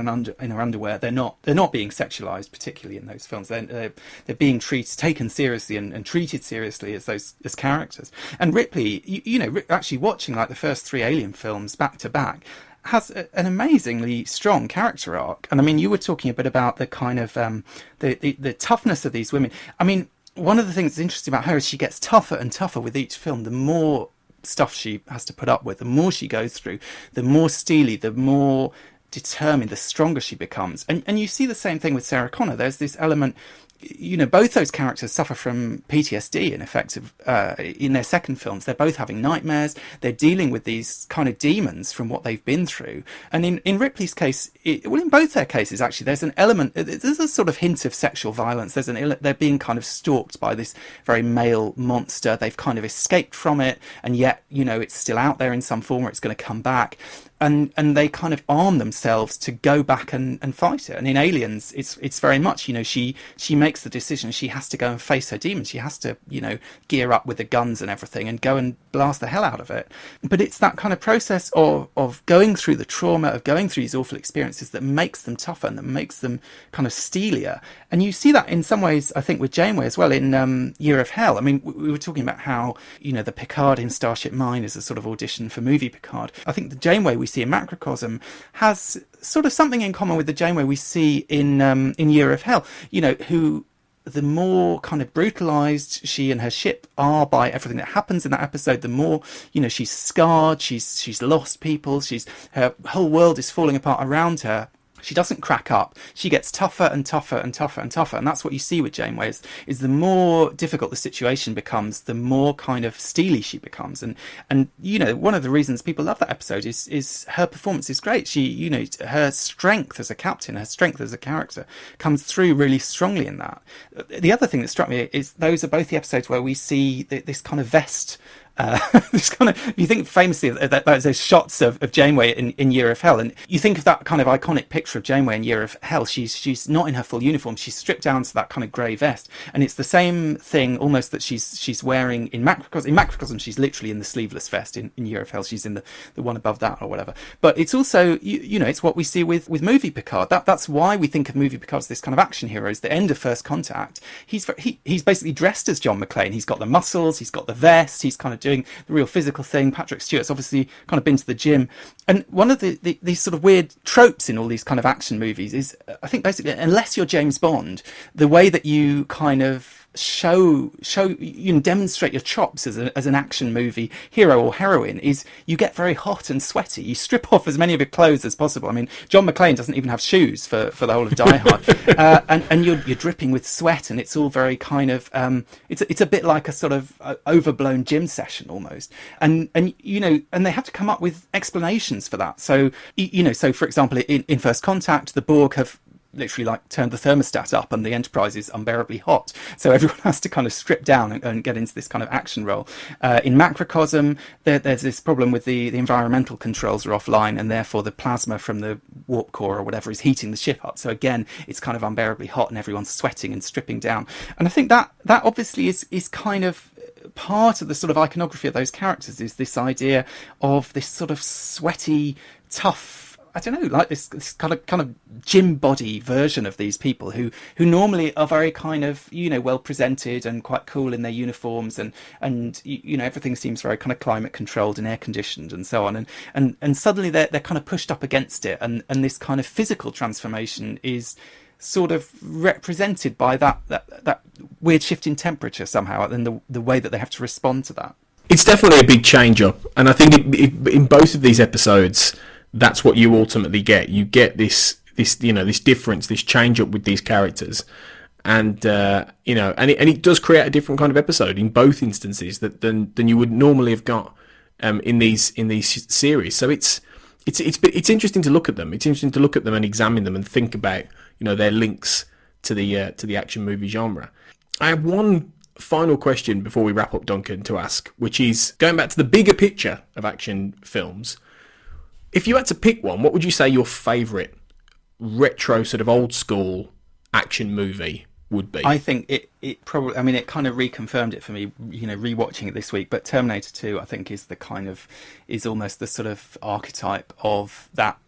her underwear, they're not being sexualized, particularly in those films. They're being taken seriously and treated seriously as characters. And Ripley, actually watching like the first 3 Alien films back to back, has an amazingly strong character arc. And I mean, you were talking a bit about the kind of the toughness of these women. I mean, one of the things that's interesting about her is she gets tougher and tougher with each film. The more stuff she has to put up with, the more she goes through, the more steely, the more determined, the stronger she becomes. And you see the same thing with Sarah Connor. There's this element, both those characters suffer from PTSD in effect in their second films. They're both having nightmares. They're dealing with these kind of demons from what they've been through. And in Ripley's case, in both their cases, actually, there's an element, there's a sort of hint of sexual violence. They're being kind of stalked by this very male monster. They've kind of escaped from it, and yet, it's still out there in some form, or it's going to come back. And they kind of arm themselves to go back and fight it. And in Aliens, it's very much, she makes the decision. She has to go and face her demons. She has to, gear up with the guns and everything and go and blast the hell out of it. But it's that kind of process of going through the trauma, of going through these awful experiences that makes them tougher and that makes them kind of steelier. And you see that in some ways, I think, with Janeway as well in Year of Hell. I mean, we were talking about how, the Picard in Starship Mine is a sort of audition for movie Picard. I think the Janeway we see in Macrocosm has sort of something in common with the Janeway we see in Year of Hell, who, the more kind of brutalized she and her ship are by everything that happens in that episode, the more, she's scarred, she's lost people, her whole world is falling apart around her. She doesn't crack up. She gets tougher and tougher and tougher and tougher. And that's what you see with Janeway is the more difficult the situation becomes, the more kind of steely she becomes. And one of the reasons people love that episode is her performance is great. She, her strength as a captain, her strength as a character comes through really strongly in that. The other thing that struck me is those are both the episodes where we see this kind of vest. This kind of, you think famously that those shots of Janeway in Year of Hell, and you think of that kind of iconic picture of Janeway in Year of Hell. She's not in her full uniform. She's stripped down to that kind of grey vest, and it's the same thing almost that she's wearing in Macrocosm. In Macrocosm, she's literally in the sleeveless vest. In Year of Hell, she's in the one above that or whatever. But it's also it's what we see with movie Picard. That's why we think of movie Picard as this kind of action hero. Is the end of First Contact. He's basically dressed as John McClane. He's got the muscles. He's got the vest. He's kind of doing the real physical thing. Patrick Stewart's obviously kind of been to the gym. And one of these sort of weird tropes in all these kind of action movies is, I think basically, unless you're James Bond, the way that you kind of demonstrate your chops as an action movie hero or heroine is you get very hot and sweaty. You strip off as many of your clothes as possible. I mean, John McClane doesn't even have shoes for the whole of Die Hard. And you're dripping with sweat, and it's all very kind of it's a bit like a sort of overblown gym session almost. And they have to come up with explanations for that. So so for example, in First Contact, the Borg have literally turned the thermostat up and the Enterprise is unbearably hot, so everyone has to kind of strip down and get into this kind of action role. In Macrocosm, there's this problem with the environmental controls are offline, and therefore the plasma from the warp core or whatever is heating the ship up, so again it's kind of unbearably hot and everyone's sweating and stripping down. And I think that obviously is kind of part of the sort of iconography of those characters, is this idea of this sort of sweaty, tough, I don't know, like this kind of gym body version of these people who normally are very kind of, well presented and quite cool in their uniforms, and everything seems very kind of climate controlled and air conditioned and so on, and suddenly they're kind of pushed up against it, and this kind of physical transformation is sort of represented by that weird shift in temperature somehow, and the way that they have to respond to that. It's definitely a big change up, and I think in both of these episodes, that's what you ultimately get. You get this difference, this change up with these characters, and and it does create a different kind of episode in both instances than you would normally have got in these series. So it's it's interesting to look at them. It's interesting to look at them and examine them and think about, you know, their links to the action movie genre. I have one final question before we wrap up, Duncan, to ask, which is going back to the bigger picture of action films. If you had to pick one, what would you say your favourite retro sort of old school action movie would be? I think it probably, I mean, it kind of reconfirmed it for me, you know, rewatching it this week, but Terminator 2 I think is almost the sort of archetype of that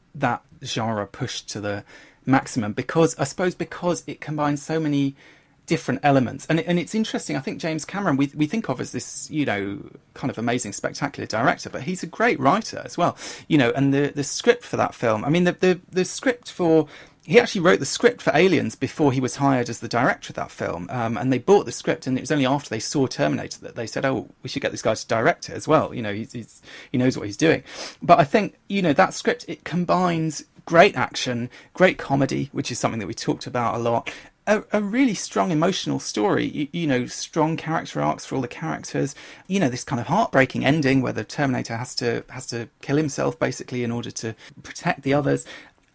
genre pushed to the maximum, because it combines so many different elements, and it's interesting. I think James Cameron we think of as this, you know, kind of amazing, spectacular director, but he's a great writer as well, you know. And the script for that film, I mean, the script for, he actually wrote the script for Aliens before he was hired as the director of that film, and they bought the script, and it was only after they saw Terminator that they said, oh, we should get this guy to direct it as well, you know. He knows what he's doing. But I think, you know, that script, it combines great action, great comedy, which is something that we talked about a lot, a really strong emotional story, you know, strong character arcs for all the characters, you know, this kind of heartbreaking ending where the Terminator has to kill himself basically in order to protect the others.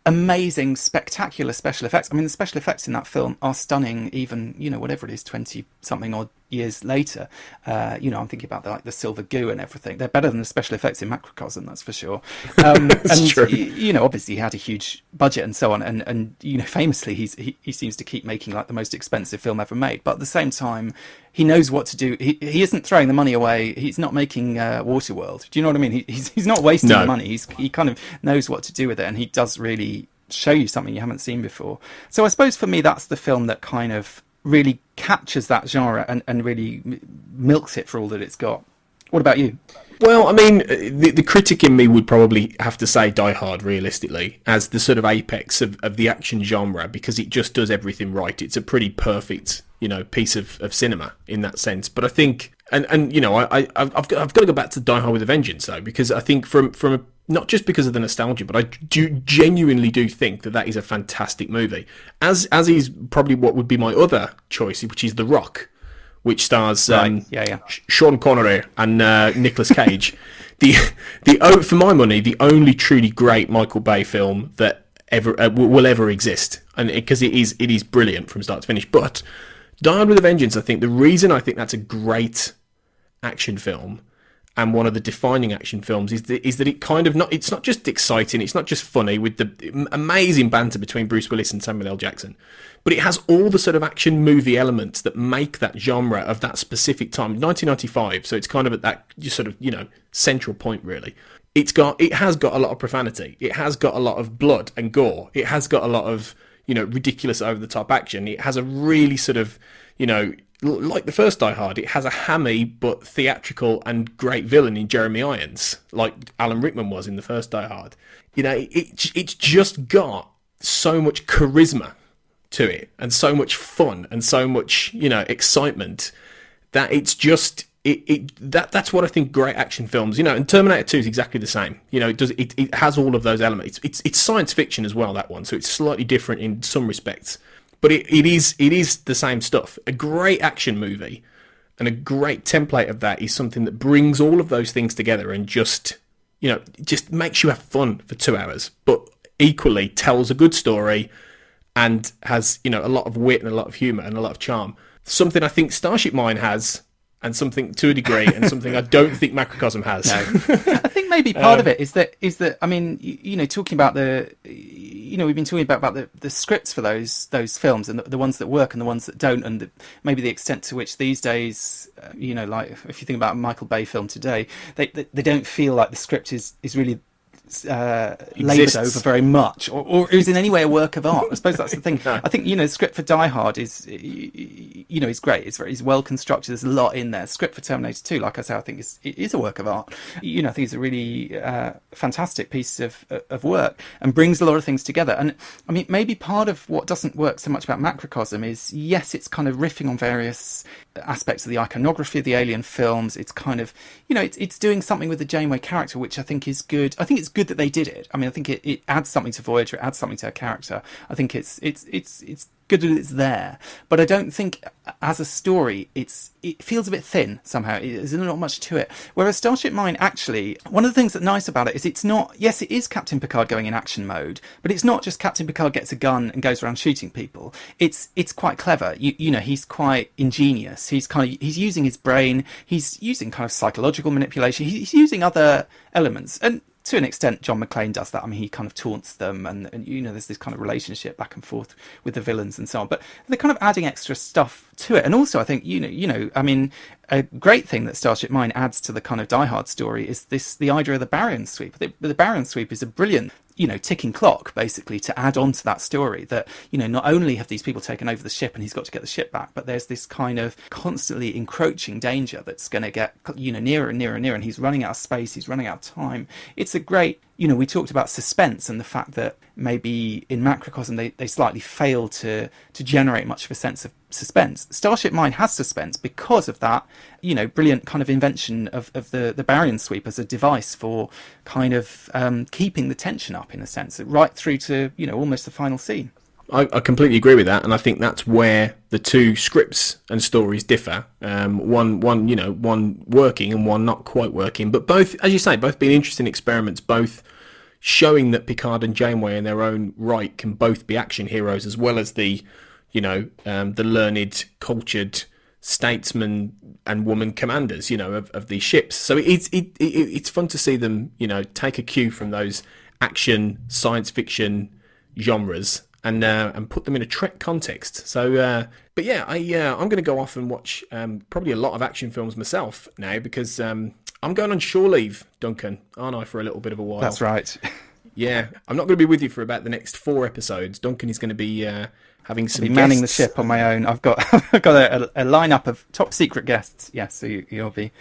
Amazing, spectacular special effects. I mean, the special effects in that film are stunning, even, you know, whatever it is, 20-something odd years later. You know, I'm thinking about the silver goo and everything. They're better than the special effects in Macrocosm, that's for sure. That's true. You know, obviously he had a huge budget and so on, and you know, famously he seems to keep making like the most expensive film ever made, but at the same time he knows what to do. He isn't throwing the money away. He's not making Waterworld. Do you know what I mean? He's not wasting the money. He kind of knows what to do with it, and he does really show you something you haven't seen before. So I suppose for me that's the film that kind of really captures that genre and really milks it for all that it's got. What about you? Well, I mean, the critic in me would probably have to say Die Hard, realistically, as the sort of apex of the action genre, because it just does everything right. It's a pretty perfect, you know, piece of cinema in that sense. But I think, and you know, I've got to go back to Die Hard with a Vengeance, though, because I think from not just because of the nostalgia, but I genuinely do think that is a fantastic movie. As is probably what would be my other choice, which is The Rock, which stars Sean Connery and Nicolas Cage. For my money, the only truly great Michael Bay film that ever will ever exist, and because it is brilliant from start to finish. But Die Hard with a Vengeance, I think the reason I think that's a great action film and one of the defining action films is that it kind of it's not just exciting, it's not just funny with the amazing banter between Bruce Willis and Samuel L. Jackson, but it has all the sort of action movie elements that make that genre of that specific time, 1995. So it's kind of at that sort of, you know, central point really. It has got a lot of profanity. It has got a lot of blood and gore. It has got a lot of, you know, ridiculous over the top action. It has a really sort of, you know, like the first Die Hard, it has a hammy but theatrical and great villain in Jeremy Irons, like Alan Rickman was in the first Die Hard. You know, it's just got so much charisma to it, and so much fun, and so much, you know, excitement, that it's just that's what I think great action films, you know. And Terminator 2 is exactly the same. You know, it has all of those elements. It's science fiction as well, that one, so it's slightly different in some respects. But it is the same stuff. A great action movie and a great template of that is something that brings all of those things together and just, you know, just makes you have fun for 2 hours, but equally tells a good story and has, you know, a lot of wit and a lot of humour and a lot of charm. Something I think Starship Mine has, and something to a degree, and something I don't think Macrocosm has. No. I think maybe part of it is that I mean, you know, talking about we've been talking about the scripts for those films, and the ones that work and the ones that don't, and maybe the extent to which these days, you know, like if you think about a Michael Bay film today, they don't feel like the script is really laboured over very much, or is in any way a work of art. I suppose that's the thing. No. I think, you know, the script for Die Hard is, you know, is great. It's well constructed. There's a lot in there. The script for Terminator 2, like I say, I think it is a work of art. You know, I think it's a really fantastic piece of work and brings a lot of things together. And I mean, maybe part of what doesn't work so much about Macrocosm is, yes, it's kind of riffing on various aspects of the iconography of the Alien films. It's kind of, you know, it's doing something with the Janeway character, which I think is good. I think it's good that they did it. I mean, I think it adds something to Voyager, it adds something to her character. I think it's good that it's there, but I don't think as a story it feels a bit thin somehow. There's not much to it. Whereas Starship Mine, actually, one of the things that's nice about it is it's not, yes, it is Captain Picard going in action mode, but it's not just Captain Picard gets a gun and goes around shooting people. It's quite clever. You know, he's quite ingenious. He's using his brain. He's using kind of psychological manipulation. He's using other elements, and to an extent, John McClane does that. I mean, he kind of taunts them, and you know, there's this kind of relationship back and forth with the villains and so on. But they're kind of adding extra stuff to it. And also, I think, you know, I mean, a great thing that Starship Mine adds to the kind of Die Hard story is the idea of the Baryon sweep. The Baryon sweep is a brilliant, you know, ticking clock, basically, to add on to that story that, you know, not only have these people taken over the ship and he's got to get the ship back, but there's this kind of constantly encroaching danger that's going to get, you know, nearer and nearer and nearer, and he's running out of space, he's running out of time. It's a great, you know, we talked about suspense and the fact that maybe in Macrocosm they slightly fail to generate much of a sense of suspense. Starship Mine has suspense because of that, you know, brilliant kind of invention of the Baryon sweep as a device for kind of keeping the tension up, in a sense, right through to, you know, almost the final scene. I completely agree with that, and I think that's where the two scripts and stories differ. One working and one not quite working, but both, as you say, both being interesting experiments, both showing that Picard and Janeway in their own right can both be action heroes, as well as the, you know, the learned, cultured statesmen and woman commanders, you know, of these ships. So it's fun to see them, you know, take a cue from those action science fiction genres and put them in a Trek context. So, but yeah, I'm going to go off and watch probably a lot of action films myself now, because I'm going on shore leave, Duncan, aren't I, for a little bit of a while? That's right. Yeah, I'm not going to be with you for about the next 4 episodes. Duncan is going to be having some guests. Manning the ship on my own. I've got a lineup of top secret guests. Yes, so you'll be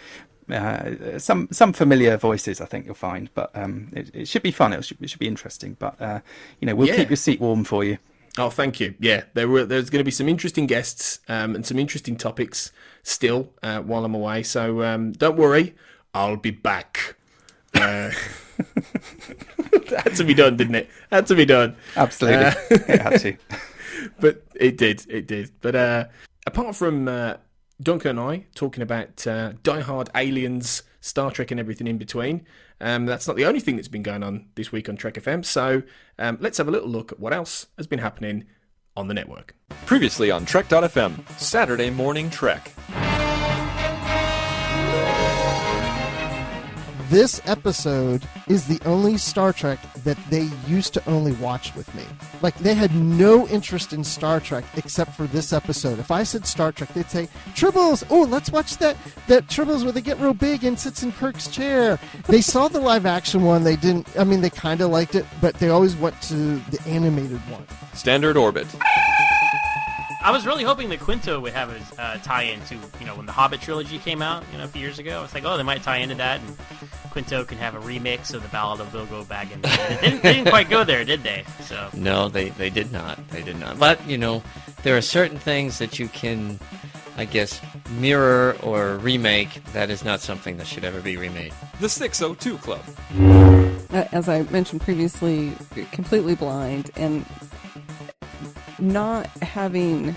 some familiar voices, I think you'll find, but it should be fun. It should be interesting. But you know, we'll keep your seat warm for you. Oh, thank you. Yeah, there's going to be some interesting guests and some interesting topics still while I'm away. So don't worry, I'll be back. Had to be done, didn't it? Had to be done. Absolutely, it had to. But it did. But apart from Duncan and I talking about Die Hard, aliens, Star Trek and everything in between, that's not the only thing that's been going on this week on Trek FM. So let's have a little look at what else has been happening on the network. Previously on Trek.fm, Saturday Morning Trek. This episode is the only Star Trek that they used to only watch with me. Like, they had no interest in Star Trek except for this episode. If I said Star Trek, they'd say, Tribbles! Oh, let's watch that Tribbles where they get real big and sits in Kirk's chair. They saw the live-action one. They didn't, I mean, they kind of liked it, but they always went to the animated one. Standard Orbit. I was really hoping that Quinto would have a tie-in to, you know, when the Hobbit trilogy came out, you know, a few years ago. I was like, oh, they might tie into that, and Quinto can have a remix of the Ballad of Bilbo Baggins. They didn't quite go there, did they? So no, they did not. They did not. But, you know, there are certain things that you can, I guess, mirror or remake. That is not something that should ever be remade. The 602 Club. As I mentioned previously, completely blind, and not having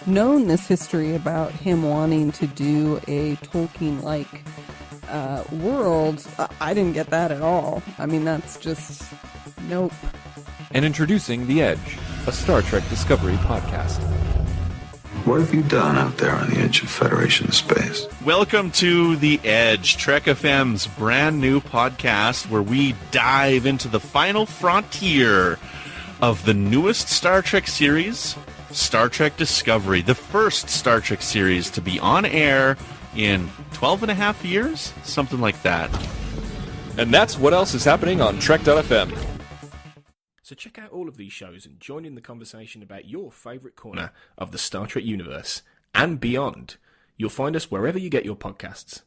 known this history about him wanting to do a Tolkien-like world, I didn't get that at all. I mean, that's just, nope. And introducing The Edge, a Star Trek Discovery podcast. What have you done out there on the edge of Federation space? Welcome to The Edge, Trek FM's brand new podcast where we dive into the final frontier of the newest Star Trek series, Star Trek Discovery, the first Star Trek series to be on air in 12 and a half years? Something like that. And that's what else is happening on Trek.fm. So check out all of these shows and join in the conversation about your favourite corner of the Star Trek universe and beyond. You'll find us wherever you get your podcasts.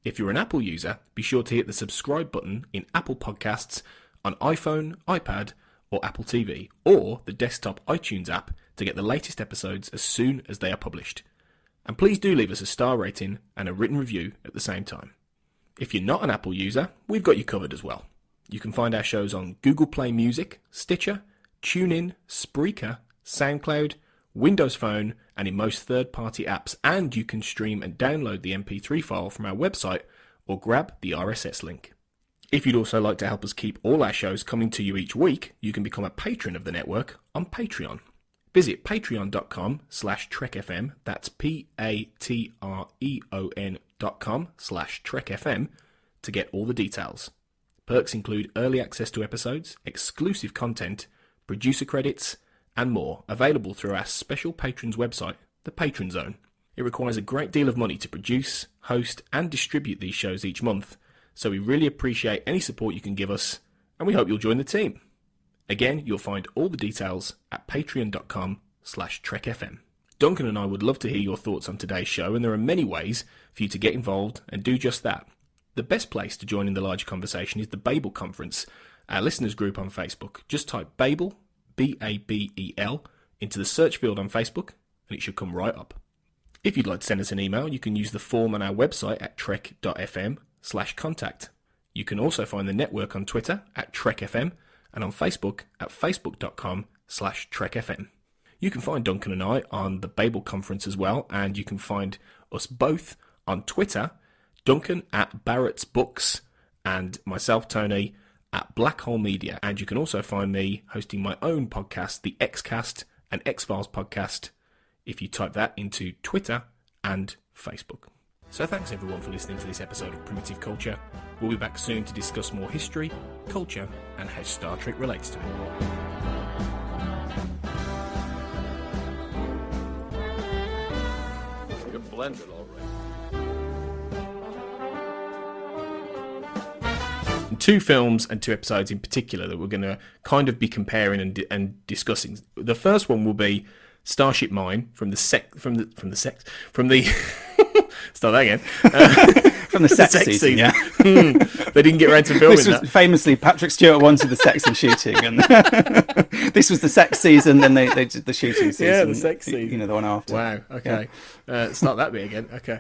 If you're an Apple user, be sure to hit the subscribe button in Apple Podcasts on iPhone, iPad, or Apple TV, or the desktop iTunes app to get the latest episodes as soon as they are published. And please do leave us a star rating and a written review at the same time. If you're not an Apple user, we've got you covered as well. You can find our shows on Google Play Music, Stitcher, TuneIn, Spreaker, SoundCloud, Windows Phone, and in most third-party apps. And you can stream and download the MP3 file from our website or grab the RSS link. If you'd also like to help us keep all our shows coming to you each week, you can become a patron of the network on Patreon. Visit patreon.com/trekfm, that's patreon.com/trekfm, to get all the details. Perks include early access to episodes, exclusive content, producer credits, and more, available through our special patrons website, the Patron Zone. It requires a great deal of money to produce, host, and distribute these shows each month, so we really appreciate any support you can give us, and we hope you'll join the team. Again, you'll find all the details at patreon.com/trekfm. Duncan and I would love to hear your thoughts on today's show, and there are many ways for you to get involved and do just that. The best place to join in the larger conversation is the Babel Conference, our listeners group on Facebook. Just type Babel, B-A-B-E-L, into the search field on Facebook, and it should come right up. If you'd like to send us an email, you can use the form on our website at trek.fm/contact. You can also find the network on Twitter at TrekFM and on Facebook at facebook.com/TrekFM. You can find Duncan and I on the Babel Conference as well, and you can find us both on Twitter, Duncan at Barrett's Books, and myself, Tony, at Black Hole Media. And you can also find me hosting my own podcast, the Xcast and X-Files podcast, if you type that into Twitter and Facebook. So thanks everyone for listening to this episode of Primitive Culture. We'll be back soon to discuss more history, culture, and how Star Trek relates to it. You're blended all right. Two films and two episodes in particular that we're going to kind of be comparing and discussing. The first one will be Starship Mine from the start that again. From the sex season, yeah. They didn't get around to filming that. Famously, Patrick Stewart wanted the sex and shooting, and this was the sex season. Then they did the shooting season. Yeah, the sex season. You know, the one after. Wow. Okay. Start that bit again. Okay.